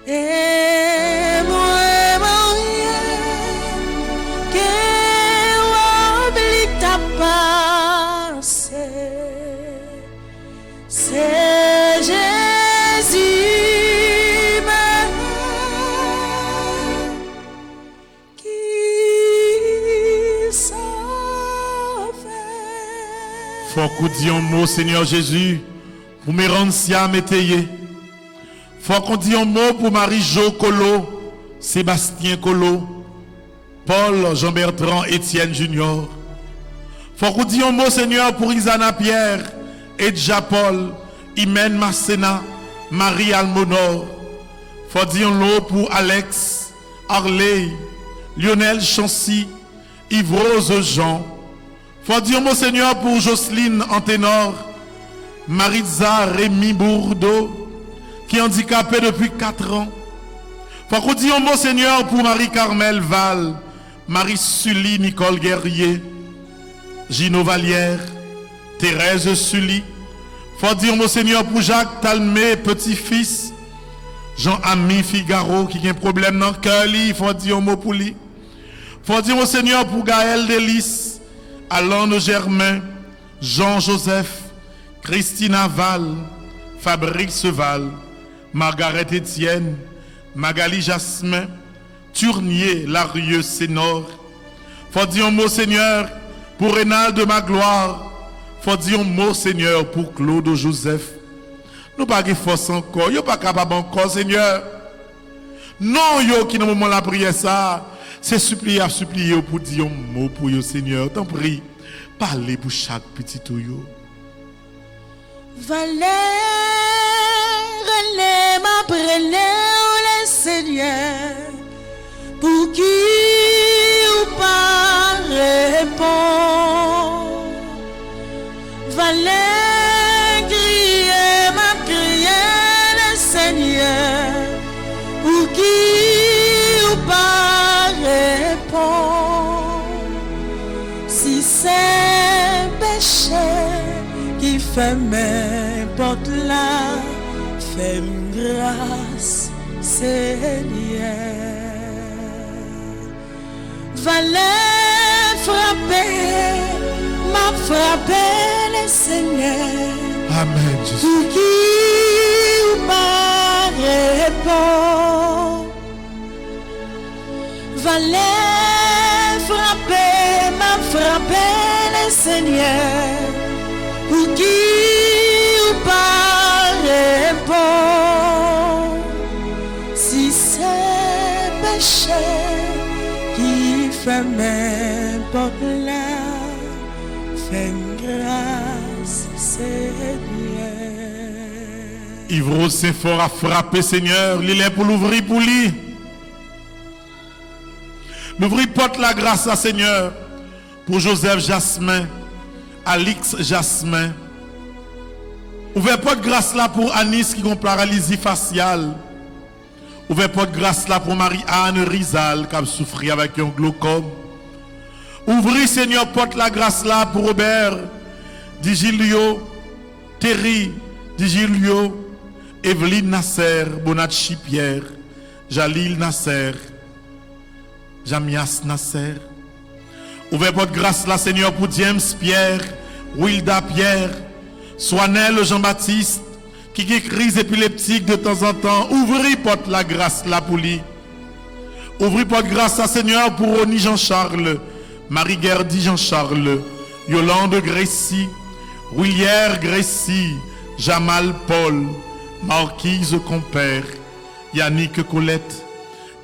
Et moi, rien qu'elle oublie ta passé. C'est Jésus même Faut qu'on dise un mot, Seigneur Jésus, pour me rendre si à métayer. Faut qu'on dise un mot pour Marie-Jo Colo, Sébastien Colo, Paul, Jean-Bertrand, Étienne Junior. Faut qu'on dise un mot, Seigneur, pour Isana Pierre, Edja Paul, Imen Massena, Marie Almonor. Faut dire un mot pour Alex, Harley, Lionel Chancy, Yves-Rose Jean. Faut dire un mot, Seigneur, pour Jocelyne Anténor, Maritza Rémi Bourdeau, qui est handicapée depuis 4 ans. Faut qu'on dise un mot, Seigneur, pour Marie-Carmel Val, Marie-Sully Nicole Guerrier, Gino Vallière, Thérèse Sully. Faut dire un mot, Seigneur, pour Jacques Talmé, petit-fils, Jean-Ami Figaro, qui a un problème dans le cœur, il faut dire un mot pour lui. Faut dire au Seigneur pour Gaël Delis, Alain Germain, Jean-Joseph, Christina Val, Fabrice Val, Margaret Etienne, Magali Jasmin, Tournier, Larieux Sénor. Faut dire un mot, Seigneur, pour Rénal de Magloire. Faut dire un mot, Seigneur, pour Claude Joseph. Nous pas de force encore, yo pas capable encore, Seigneur. Non, yo qui dans le moment la prière ça, c'est supplier pour dire un mot pour yo, Seigneur. T'en prie, parlez pour chaque petit yo. Valère, les m'apprenez, le Seigneur, pour qui ou pas répond. Valère, criez, m'a crié, le Seigneur, pour qui ou pas répond. Si c'est péché qui fait mes portes là, fais-moi grâce, Seigneur. Valait frapper, m'a frappé le Seigneur. Amen, Jésus. Pour qui ou pas répond. Valait frapper, m'a frappé le Seigneur. Pour qui ou pas répond. Si c'est péché qui fait n'importe là, fais grâce, Seigneur. Yves Saint-Fort a frappé, Seigneur. Il est pour l'ouvrir pour lui. L'ouvrir porte la grâce à Seigneur. Pour Joseph Jasmin, Alix Jasmin. Ouvert porte grâce là pour Anis qui a une paralysie faciale. Ouvert porte grâce là pour Marie-Anne Rizal qui a souffert avec un glaucome. Ouvrir, Seigneur, porte la grâce là pour Robert, Digilio, Terry, Digilio, Evelyne Nasser, Bonacci Pierre, Jalil Nasser, Jamias Nasser. Ouvert porte grâce là, Seigneur, pour James Pierre, Wilda Pierre, Swanel Jean-Baptiste, qui a crise épileptique de temps en temps. Ouvrez porte la grâce là pour lui. Ouvrez porte grâce à Seigneur pour Ronnie Jean-Charles, Marie-Gerdy Jean-Charles, Yolande Grécy, Willière Grécy, Jamal Paul, Marquise Compère, Yannick Colette,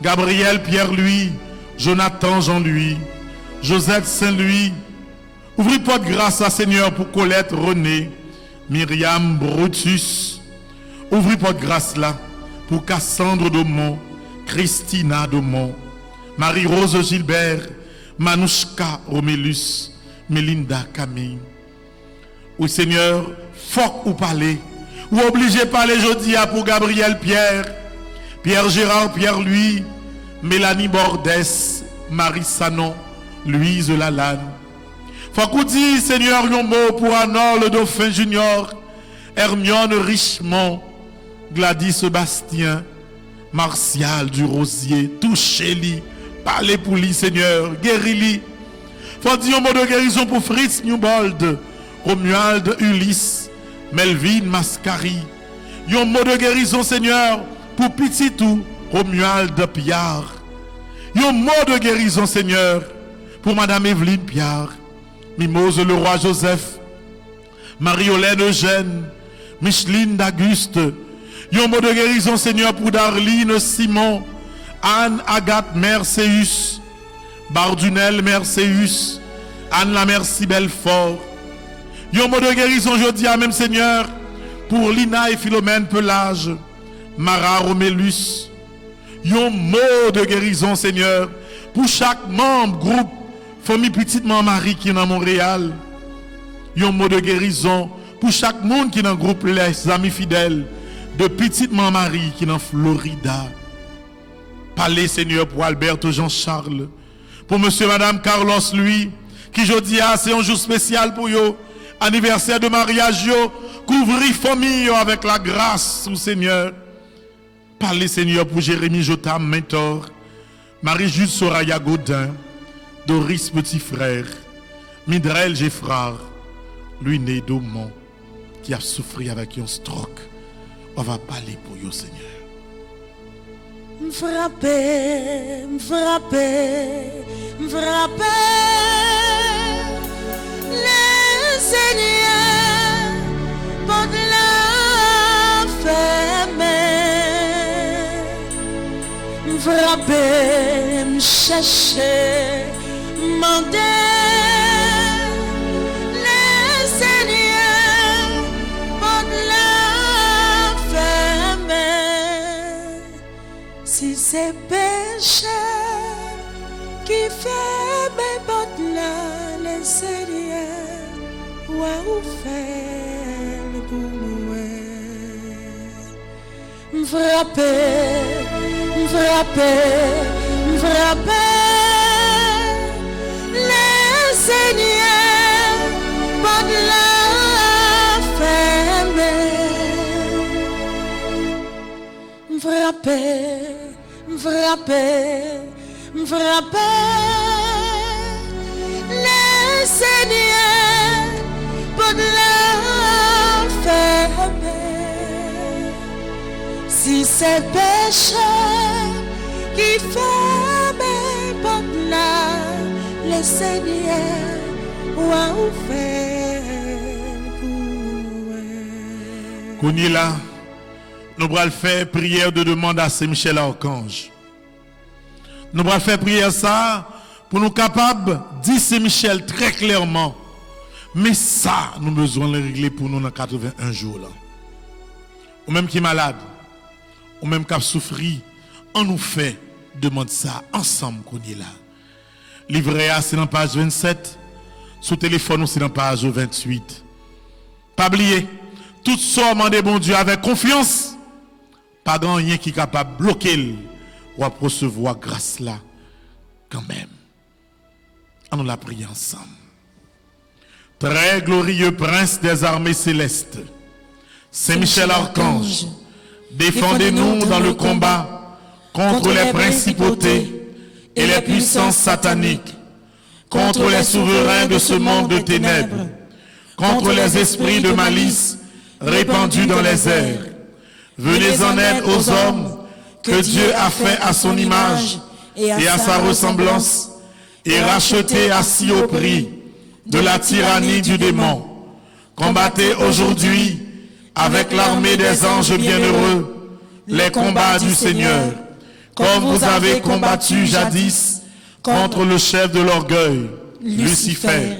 Gabriel Pierre-Louis, Jonathan Jean-Louis, Josette Saint-Louis. Ouvrez porte grâce à Seigneur pour Colette René, Myriam Brutus. Ouvrez porte grâce là pour Cassandre Daumont, Christina Daumont, Marie-Rose Gilbert, Manouchka Romélus, Mélinda Camille. Oui Seigneur, faut ou parler, ou obligé parler jeudi pour Gabriel Pierre, Pierre Gérard Pierre-Louis, Mélanie Bordès, Marie Sanon, Louise Lalanne. Faut qu'on dise Seigneur un mot pour Anor le Dauphin Junior, Hermione Richemont, Gladys Sébastien, Martial du Rosier, touchez-lui. Parlez pour lui, Seigneur. Guéris-lui. Faut dire un mot de guérison pour Fritz Newbold, Romuald Ulysse, Melvin Mascari. Un mot de guérison, Seigneur, pour Petitou, Romuald Piard. Un mot de guérison, Seigneur, pour Madame Evelyne Piard, Mimose Leroy Joseph, Marie-Hélène Eugène, Micheline d'Auguste. Un mot de guérison, Seigneur, pour Darline, Simon, Anne, Agathe, Mère Céus, Bardunel, Mère Céus, Anne la Mère si Belfort. Un mot de guérison, je dis à même Seigneur, pour Lina et Philomène Pelage, Mara Romélus. Un mot de guérison, Seigneur, pour chaque membre, groupe, famille Petite Maman Marie qui est dans Montréal. Un mot de guérison pour chaque monde qui est dans le groupe Les Amis Fidèles de Petite Maman Marie qui est dans Florida. Parlez, Seigneur, pour Alberto Jean-Charles, pour monsieur et madame Carlos, lui, qui je dis, c'est un jour spécial pour eux, anniversaire de mariage, couvrir famille avec la grâce du Seigneur. Parlez, Seigneur, pour Jérémie Jotam, mentor, Marie-Juste Soraya Godin, Doris Petit Frère, Midrel Geffrard, lui né d'Aumont, qui a souffert avec un stroke. On va parler pour vous, Seigneur. M'frapper, le Seigneur porte la fermer. M'frapper, m'chercher, m'demander. Le Seigneur porte la fermer. Si c'est péché qui fait mes portes là, le Seigneur, ou fait pour moi. M'frapper, le Seigneur porte la fermer. M'frapper, le Seigneur porte la fermer. Si c'est péché qui fait mes portes là, le Seigneur ou fait pour moi. Kounila, nous allons faire prière de demande à Saint-Michel Archange. Nous allons faire prière ça pour nous capables de dire Saint-Michel très clairement. Mais ça, nous avons besoin de le régler pour nous dans 81 jours. Là. Ou même qui est malade, ou même qui a souffert, on nous fait demande ça ensemble qu'on est là. Livret A, c'est dans la page 27. Sous téléphone, c'est dans la page 28. Pas oublier, tout ça, demandez bon Dieu avec confiance. Pas grand rien qui est capable de bloquer ou à recevoir grâce là quand même. On la prié ensemble. Très glorieux prince des armées célestes, Saint-Michel Archange, défendez-nous dans le combat contre les principautés et les puissances sataniques, contre les souverains de ce monde de ténèbres, contre les esprits de malice répandus dans les airs. Venez en aide aux hommes que Dieu a fait à son image et à sa ressemblance et rachetés à si haut prix de la tyrannie du démon. Combattez aujourd'hui avec l'armée des anges bienheureux les combats du Seigneur, comme vous avez combattu jadis contre le chef de l'orgueil, Lucifer.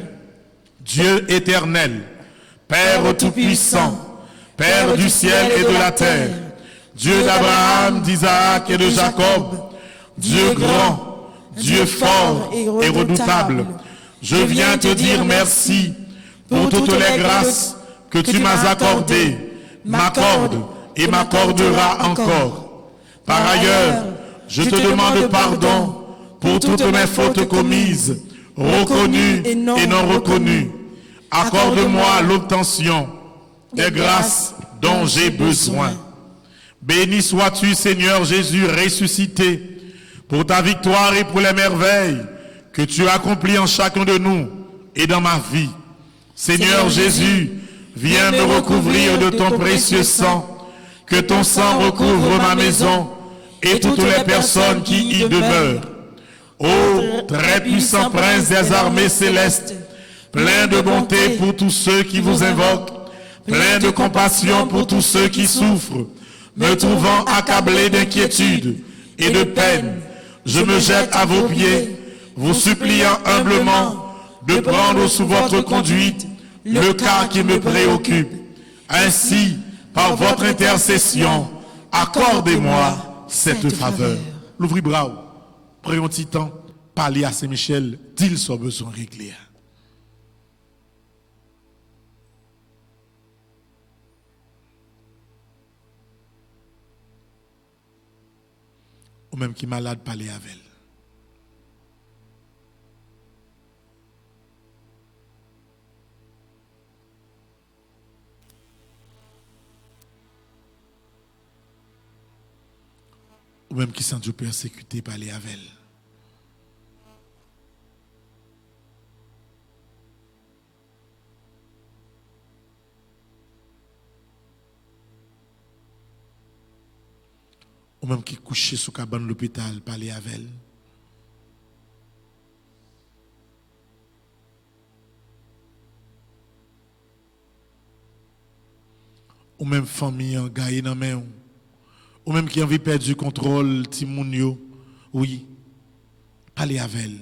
Dieu éternel, Père tout-puissant, Père du ciel et de la terre, Dieu d'Abraham, d'Isaac et de Jacob, Dieu grand, Dieu fort et redoutable, je viens te dire merci pour toutes les grâces que tu m'as accordées, m'accorde et m'accordera encore. Par ailleurs, je te demande pardon pour toutes mes fautes commises, reconnues et non reconnues. Accorde-moi l'obtention des grâces dont j'ai besoin. Béni sois-tu, Seigneur Jésus ressuscité, pour ta victoire et pour les merveilles que tu accomplis en chacun de nous et dans ma vie. Seigneur Jésus, viens me recouvrir de ton précieux sang, que ton sang recouvre ma maison et toutes les personnes qui y demeurent. Ô très puissant prince des armées célestes, plein de bonté pour tous ceux qui vous invoquent, plein de compassion pour tous ceux qui souffrent, me trouvant accablé d'inquiétude et de peine, je me jette à vos pieds, vous suppliant humblement de prendre sous votre conduite le cas qui me préoccupe. Ainsi, par votre intercession, accordez-moi cette faveur. L'ouvri bras, prenons un petit temps, parlez à Saint-Michel, dit-il soit besoin réglé. Ou même qui est malade, parlez avec elle. Ou même qui sent Dieu persécuté, parler avec elle. Ou même qui couché sous cabane de l'hôpital, parler avec elle. Ou même famille en gagne dans main. Ou même qui a envie de perdre du contrôle, Timounio, oui, parlez avec elle.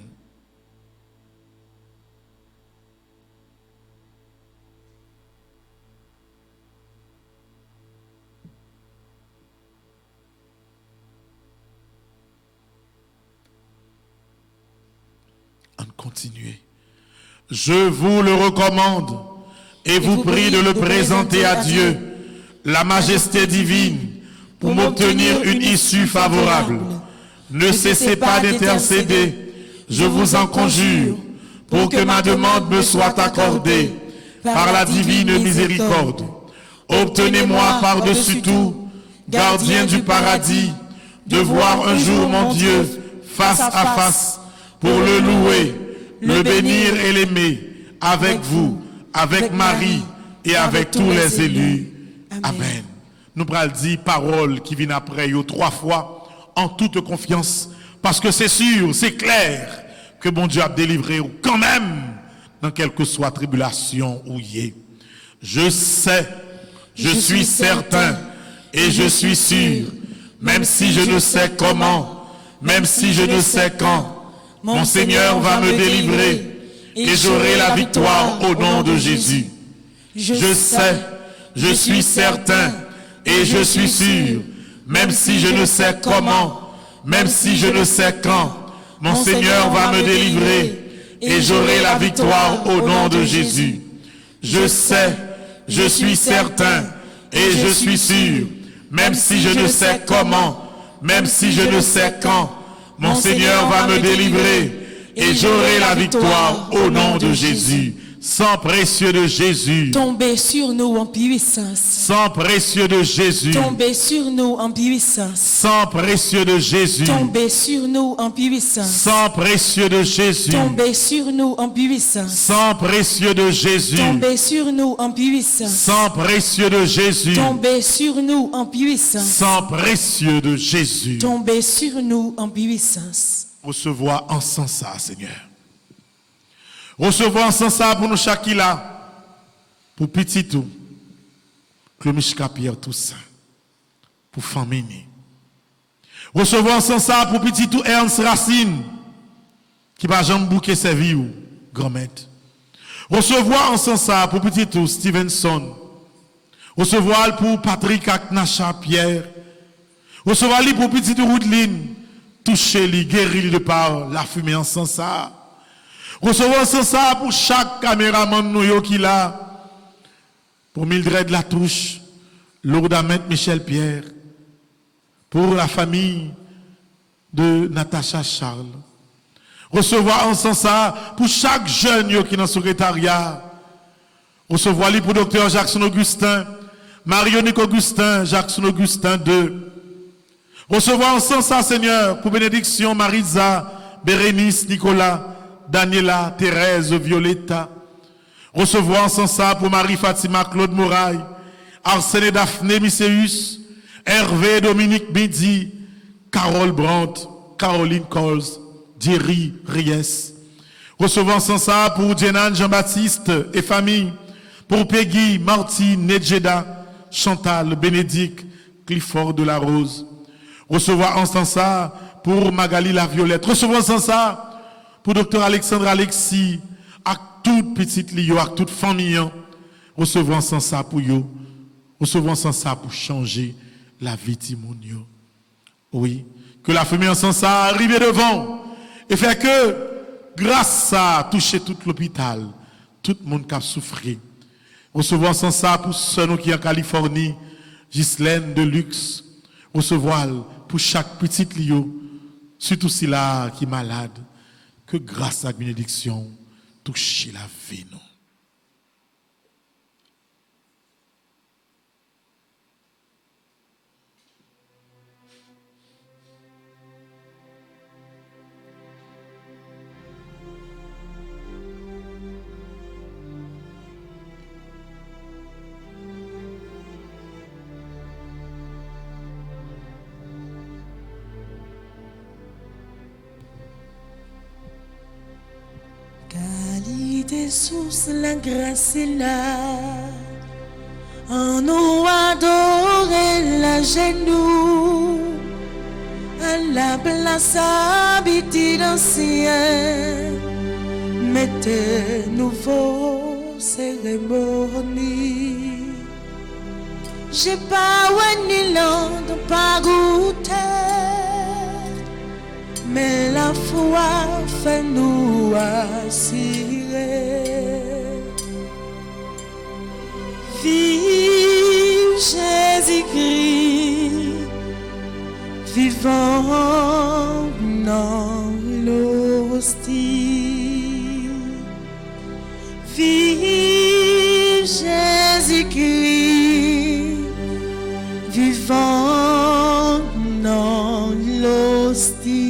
On continue. Je vous le recommande et vous prie de le présenter à Dieu, la majesté divine, pour m'obtenir une issue favorable. Ne cessez pas d'intercéder, je vous en conjure, pour que ma demande me soit accordée par la divine miséricorde. Obtenez-moi par-dessus tout, gardien du paradis, de voir un jour mon Dieu face à face, pour le louer, le bénir et l'aimer, avec vous, avec Marie et avec tous les élus. Amen. Nous prenons dire parole qui vient après yo 3 fois en toute confiance parce que c'est sûr, c'est clair que bon Dieu a délivré quand même dans quelle que soit tribulation ou yé. Je sais, je suis certain et je suis sûr, même si je ne sais comment, même si je ne sais quand, mon Seigneur va me délivrer et j'aurai la victoire au nom de Jésus. Je sais, je suis certain et je suis sûr, même si je ne sais comment, même si je ne sais quand, mon Seigneur va me délivrer et j'aurai la victoire au nom de Jésus. Je sais, je suis certain et je suis sûr, même si je ne sais comment, même si je ne sais quand, mon Seigneur va me délivrer et j'aurai la victoire au nom de Jésus. Sang précieux de Jésus, tombez sur nous en puissance. Sang précieux de Jésus, tombez sur nous en puissance. Sang précieux de Jésus, tombez sur nous en puissance. Sang précieux de Jésus, tombez sur nous en puissance. Sang précieux de Jésus, tombez sur nous en puissance. Sang précieux de Jésus, tombez sur nous en puissance. Sang précieux de Jésus, tombez sur nous en puissance. Recevoir ensemble ça, Seigneur. Recevoir ensemble ça pour nous chaque là, pour petit tout, Clomichka Pierre tout ça, pour famille. Recevoir ensemble ça pour petit tout Ernst Racine, qui va jamais bouquer sa vie ou grand-mère. Recevoir ensemble ça pour petit tout Stevenson. Recevoir pour Patrick Aknacha Pierre. Recevoir lui pour petit tout Roudline, toucher lui, guérir lui de par la fumée ensemble ça. Recevoir ça pour chaque caméraman nous qui là, pour Mildred Latouche, Lourdamet Michel Pierre, pour la famille de Natacha Charles. Recevoir ensemble ça pour chaque jeune qui est dans le secrétariat. Recevoir lui pour Dr. Jackson Augustin, Marionique Augustin, Jackson Augustin II. Recevoir ensemble ça, Seigneur, pour bénédiction Marisa, Bérénice, Nicolas, Daniela, Thérèse, Violetta. Recevoir ensemble ça pour Marie-Fatima, Claude Mouraille, Arsène et Daphné Misséus, Hervé, Dominique Bidi, Carole Brandt, Caroline Coles, Thierry Ries. Recevons sans ça pour Jenan Jean-Baptiste et famille, pour Peggy, Marty, Nedjeda, Chantal, Bénédicte, Clifford de la Rose. Recevoir en sans ça pour Magali la Violette. Recevons sans ça pour Dr Alexandre Alexis, à toute petite Lio, à toute famille. Recevons sans ça pour yo. Recevons sans ça pour changer la vie de Timonio. Oui, que la famille en sans ça arrive devant et fait que grâce à toucher tout l'hôpital, tout le monde qui a souffert. Recevons sans ça pour ceux qui sont en Californie, Ghislaine de Luxe. Recevoir pour chaque petite Lio, surtout si là qui est malade, que grâce à la bénédiction, toucher la vie. Non? Qualité source, la grâce est là. En nous adorer la genou. À la place habitée d'ancien. Mettez nouveau cérémonie. J'ai pas ni langue, pas goûté. Mais la foi fait nous assurer. Vive Jésus-Christ, vivant dans l'hostie. Vive Jésus-Christ, vivant dans l'hostie.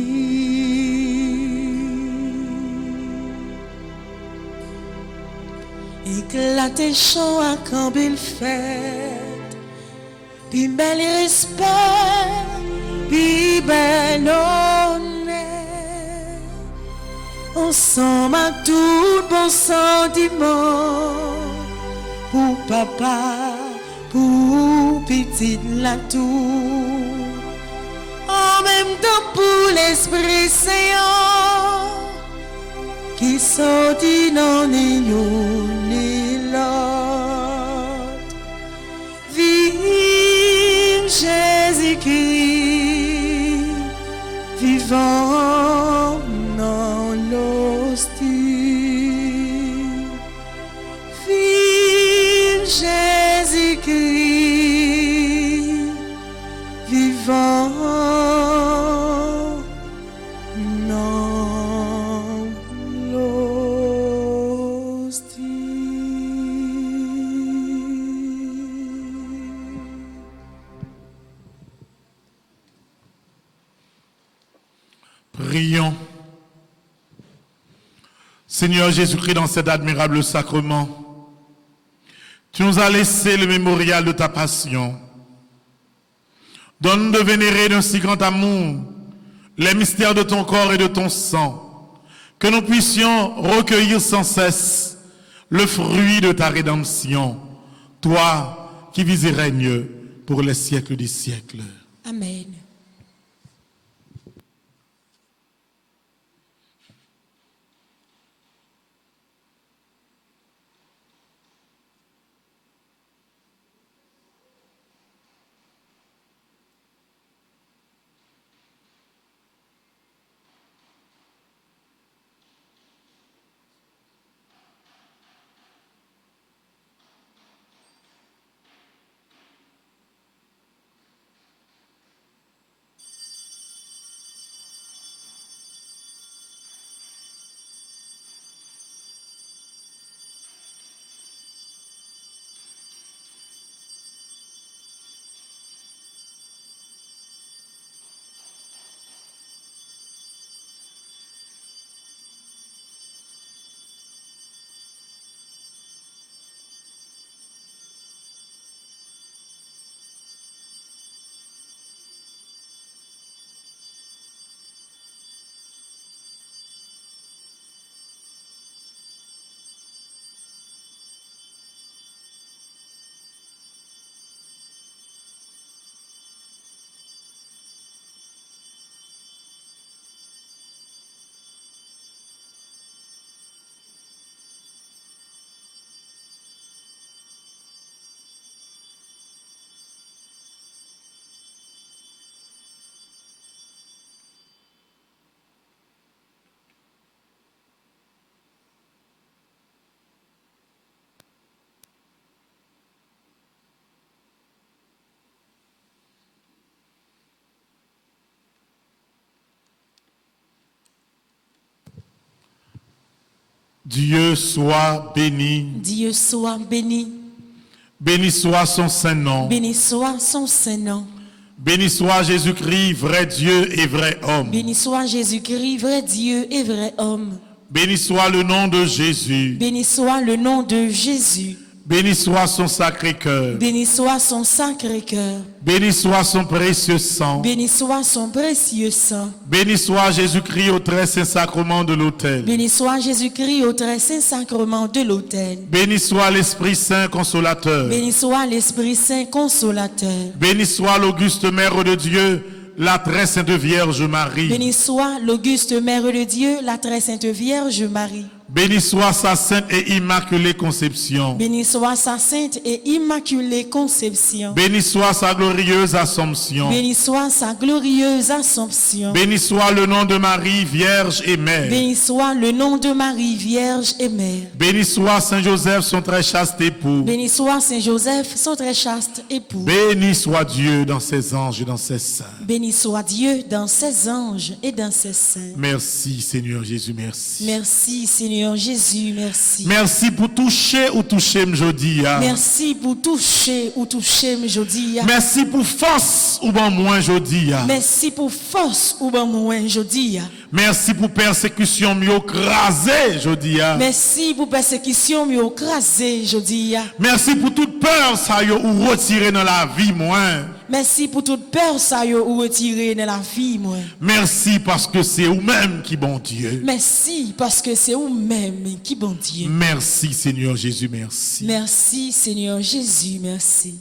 Éclatez chant à quand belle fête, puis bel respect, puis bel honneur. Ensemble à tout bon sentiment, pour papa, pour petite la tour. En même temps pour l'Esprit Saint qui sortit dans ni l'autre. Vive Jésus-Christ, vivant dans l'hostie. Vive Jésus-Christ, vivant dans l'hostie. Prions. Seigneur Jésus-Christ, dans cet admirable sacrement, tu nous as laissé le mémorial de ta passion. Donne-nous de vénérer d'un si grand amour les mystères de ton corps et de ton sang, que nous puissions recueillir sans cesse le fruit de ta rédemption, toi qui vis et règnes pour les siècles des siècles. Amen. Dieu soit béni. Dieu soit béni. Béni soit son saint nom. Béni soit son saint nom. Béni soit Jésus-Christ, vrai Dieu et vrai homme. Béni soit Jésus-Christ, vrai Dieu et vrai homme. Béni soit le nom de Jésus. Béni soit le nom de Jésus. Béni soit son sacré cœur. Béni soit son sacré cœur. Béni soit son précieux sang. Béni soit son précieux sang. Béni soit Jésus-Christ au très saint sacrement de l'autel. Béni soit Jésus-Christ au très saint sacrement de l'autel. Béni soit l'Esprit Saint consolateur. Béni soit l'Esprit Saint consolateur. Béni soit l'auguste Mère de Dieu, la très sainte Vierge Marie. Béni soit l'auguste Mère de Dieu, la très sainte Vierge Marie. Béni soit sa sainte et immaculée conception. Béni soit sa sainte et immaculée conception. Béni soit sa glorieuse Assomption. Béni soit sa glorieuse Assomption. Béni soit le nom de Marie, Vierge et Mère. Béni soit le nom de Marie, Vierge et Mère. Béni soit Saint Joseph, son très chaste époux. Béni soit Saint Joseph, son très chaste époux. Béni soit Dieu dans ses anges et dans ses saints. Béni soit Dieu dans ses anges et dans ses saints. Merci Seigneur Jésus, merci. Merci Seigneur Jésus, merci. Merci pour toucher ou toucher m'jodi. Merci pour toucher ou toucher m'jodi. Merci pour force ou ben moins jodi. Merci pour force ou ben moins jodi. Merci pour persécution mieux crasé jodi. Merci pour persécution mieux crasé jodi. Merci pour toute peur ça yo ou retirer dans la vie moins. Merci pour toute peur ça yo ou retirer dans la vie moi. Merci parce que c'est vous-même qui bon Dieu. Merci parce que c'est vous-même qui bon Dieu. Merci Seigneur Jésus, merci. Merci Seigneur Jésus, merci.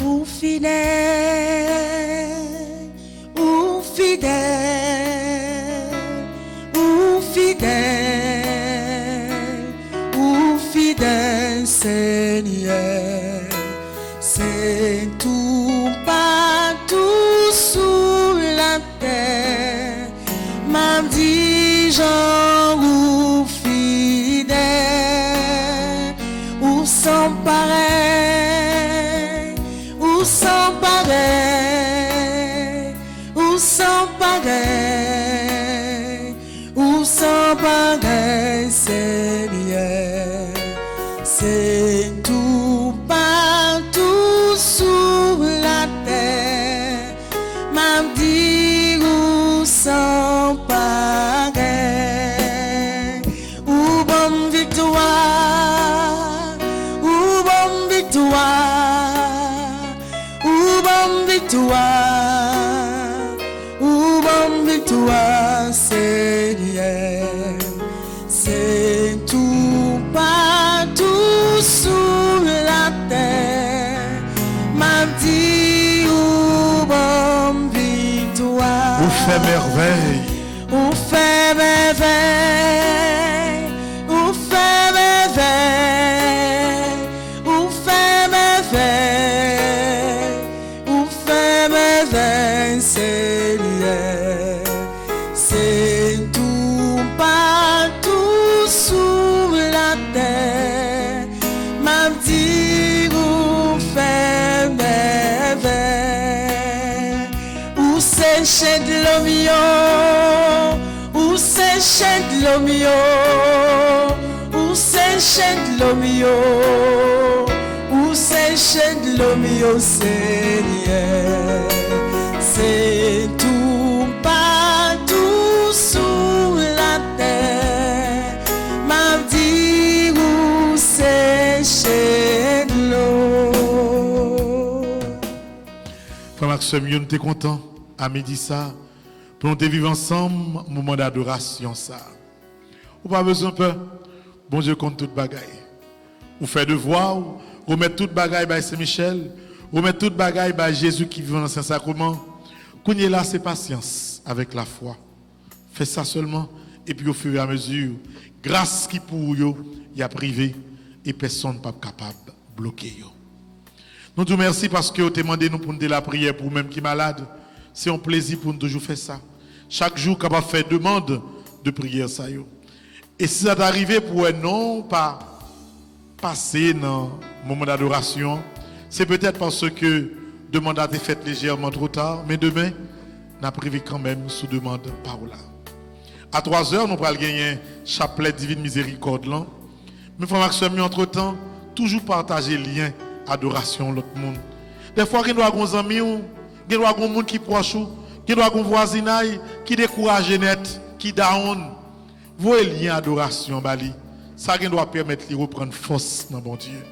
Ou fidèle, ou fidèle, ou fidèle, ou fidèle Seigneur, c'est tout partout sous la terre, m'a dit Jean ou fidèle, ou sans pareil, ou sans pareil, ou sans pareil, ou sans pareil, Seigneur, c'est tout partout sous la terre, m'a dit ou sans pareil, ou bonne victoire, ou bonne victoire, ou bonne victoire, ou bonne victoire, Seigneur, c'est tout partout sous la terre, m'a dit ou bonne victoire. Vous fait merveille. Ou fait merveille, ou fait merveille, ou fait merveille, ou fait merveille, Seigneur, c'est tout partout sous la terre, m'a dit ou fait merveille, ou sécher de l'homme, ou sécher de l'homme, ou sécher de l'homme, ou sécher de l'homme, Seigneur, c'est tout partout sous la terre, m'a dit ou sécher de l'eau. Frère Maxime, nous sommes contents à midi ça, pour nous vivre ensemble, moment d'adoration ça. Ou pas besoin de peur, bon Dieu compte toute bagaille. Ou fait devoir, ou remettre toute bagaille by Saint-Michel, ou remettre toute bagaille by Jésus qui vit dans le Saint-Sacrement. Qu'on y est là, c'est patience avec la foi. Fais ça seulement, et puis au fur et à mesure, grâce qui pour eux, y a privé et personne pas capable de bloquer yo. Nous te remercions parce que vous demandé nous pour nous la prière pour même qui malade. C'est un plaisir pour nous toujours faire ça. Chaque jour capable faire demande de prière ça yo. Et si ça t'arrive pour non pas passer dans le moment d'adoration, c'est peut-être parce que demande a été faite légèrement trop tard, mais demain, nous avons privé quand même sous demande par là. À 3h, nous allons gagner chapelet divine miséricorde là. Mais frère Maxime, entre-temps, toujours partager lien adoration l'autre monde. Des fois, il y a des amis, il y a des gens qui proches, il y a des voisinages qui découragent net, qui down. Voyez lien adoration bali. Ça doit permettre de reprendre force dans bon Dieu.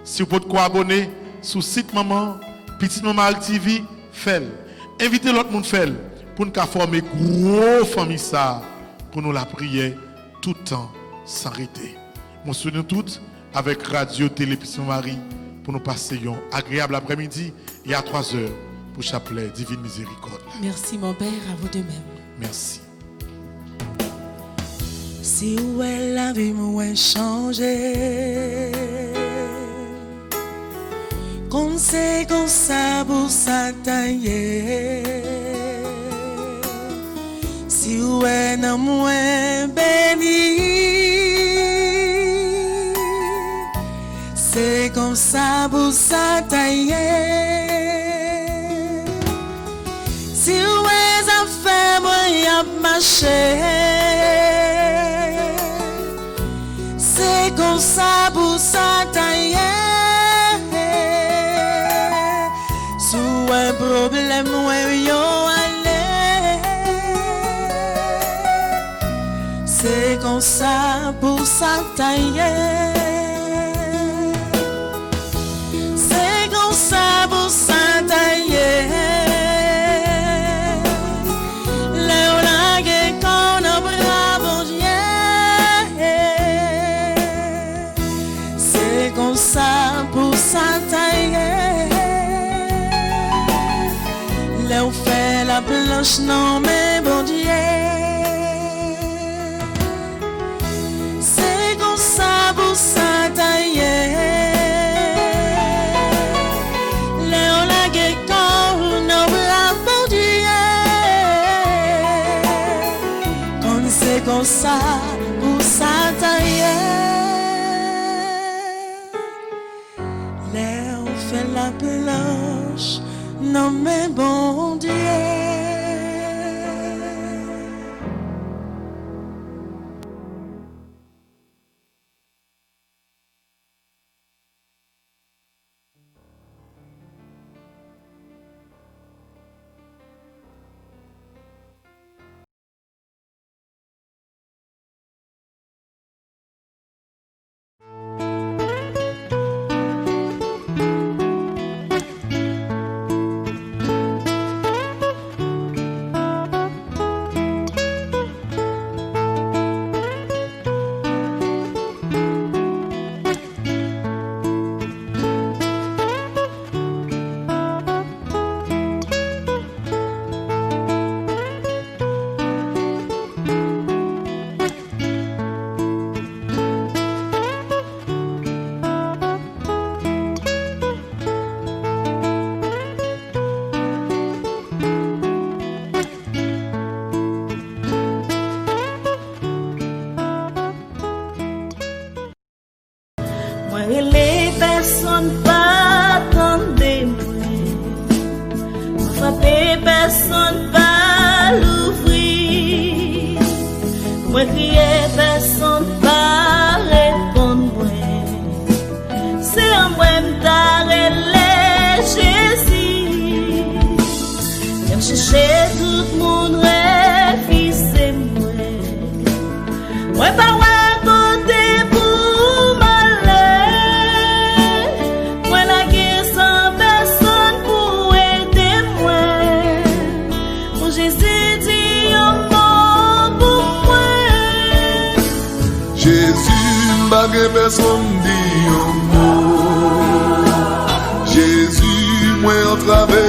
Si vous pouvez abonner sur le site Maman, Petite Maman TV, faites. Invitez l'autre monde fait pour nous former une grosse famille ça pour nous la prier tout le temps sans arrêter. Nous souhaitons toutes avec Radio Télé Petite Marie pour nous passer un agréable après-midi et à 3h pour chapelet Divine Miséricorde. Merci mon Père, à vous de même. Merci. Si où elle avait moins changé, comme c'est comme ça pour s'attailler. Si où elle n'a moins béni, c'est comme ça pour s'attailler. Si où elle a fait moi y a marché. C'est comme ça pour s'attailler. Sous un problème où yo aller. C'est comme ça pour s'attailler. C'est comme ça pour s'attailler. Ça pour s'attailler. Là où fait la planche, non mais bon Dieu. C'est comme ça pour s'attailler. Là où la guécon, non la bon Dieu. Quand c'est comme ça pour s'attailler. La planche, non mais bon Dieu. Les personnes pas attendez moi, frapper personne pas l'ouvrir, moi crier personne pas répondre moi, c'est un moi m'tarrêter Jésus, j'aime chercher tout le monde refusé moi pas Bagay personne dit un mot. Jésus, moi en travers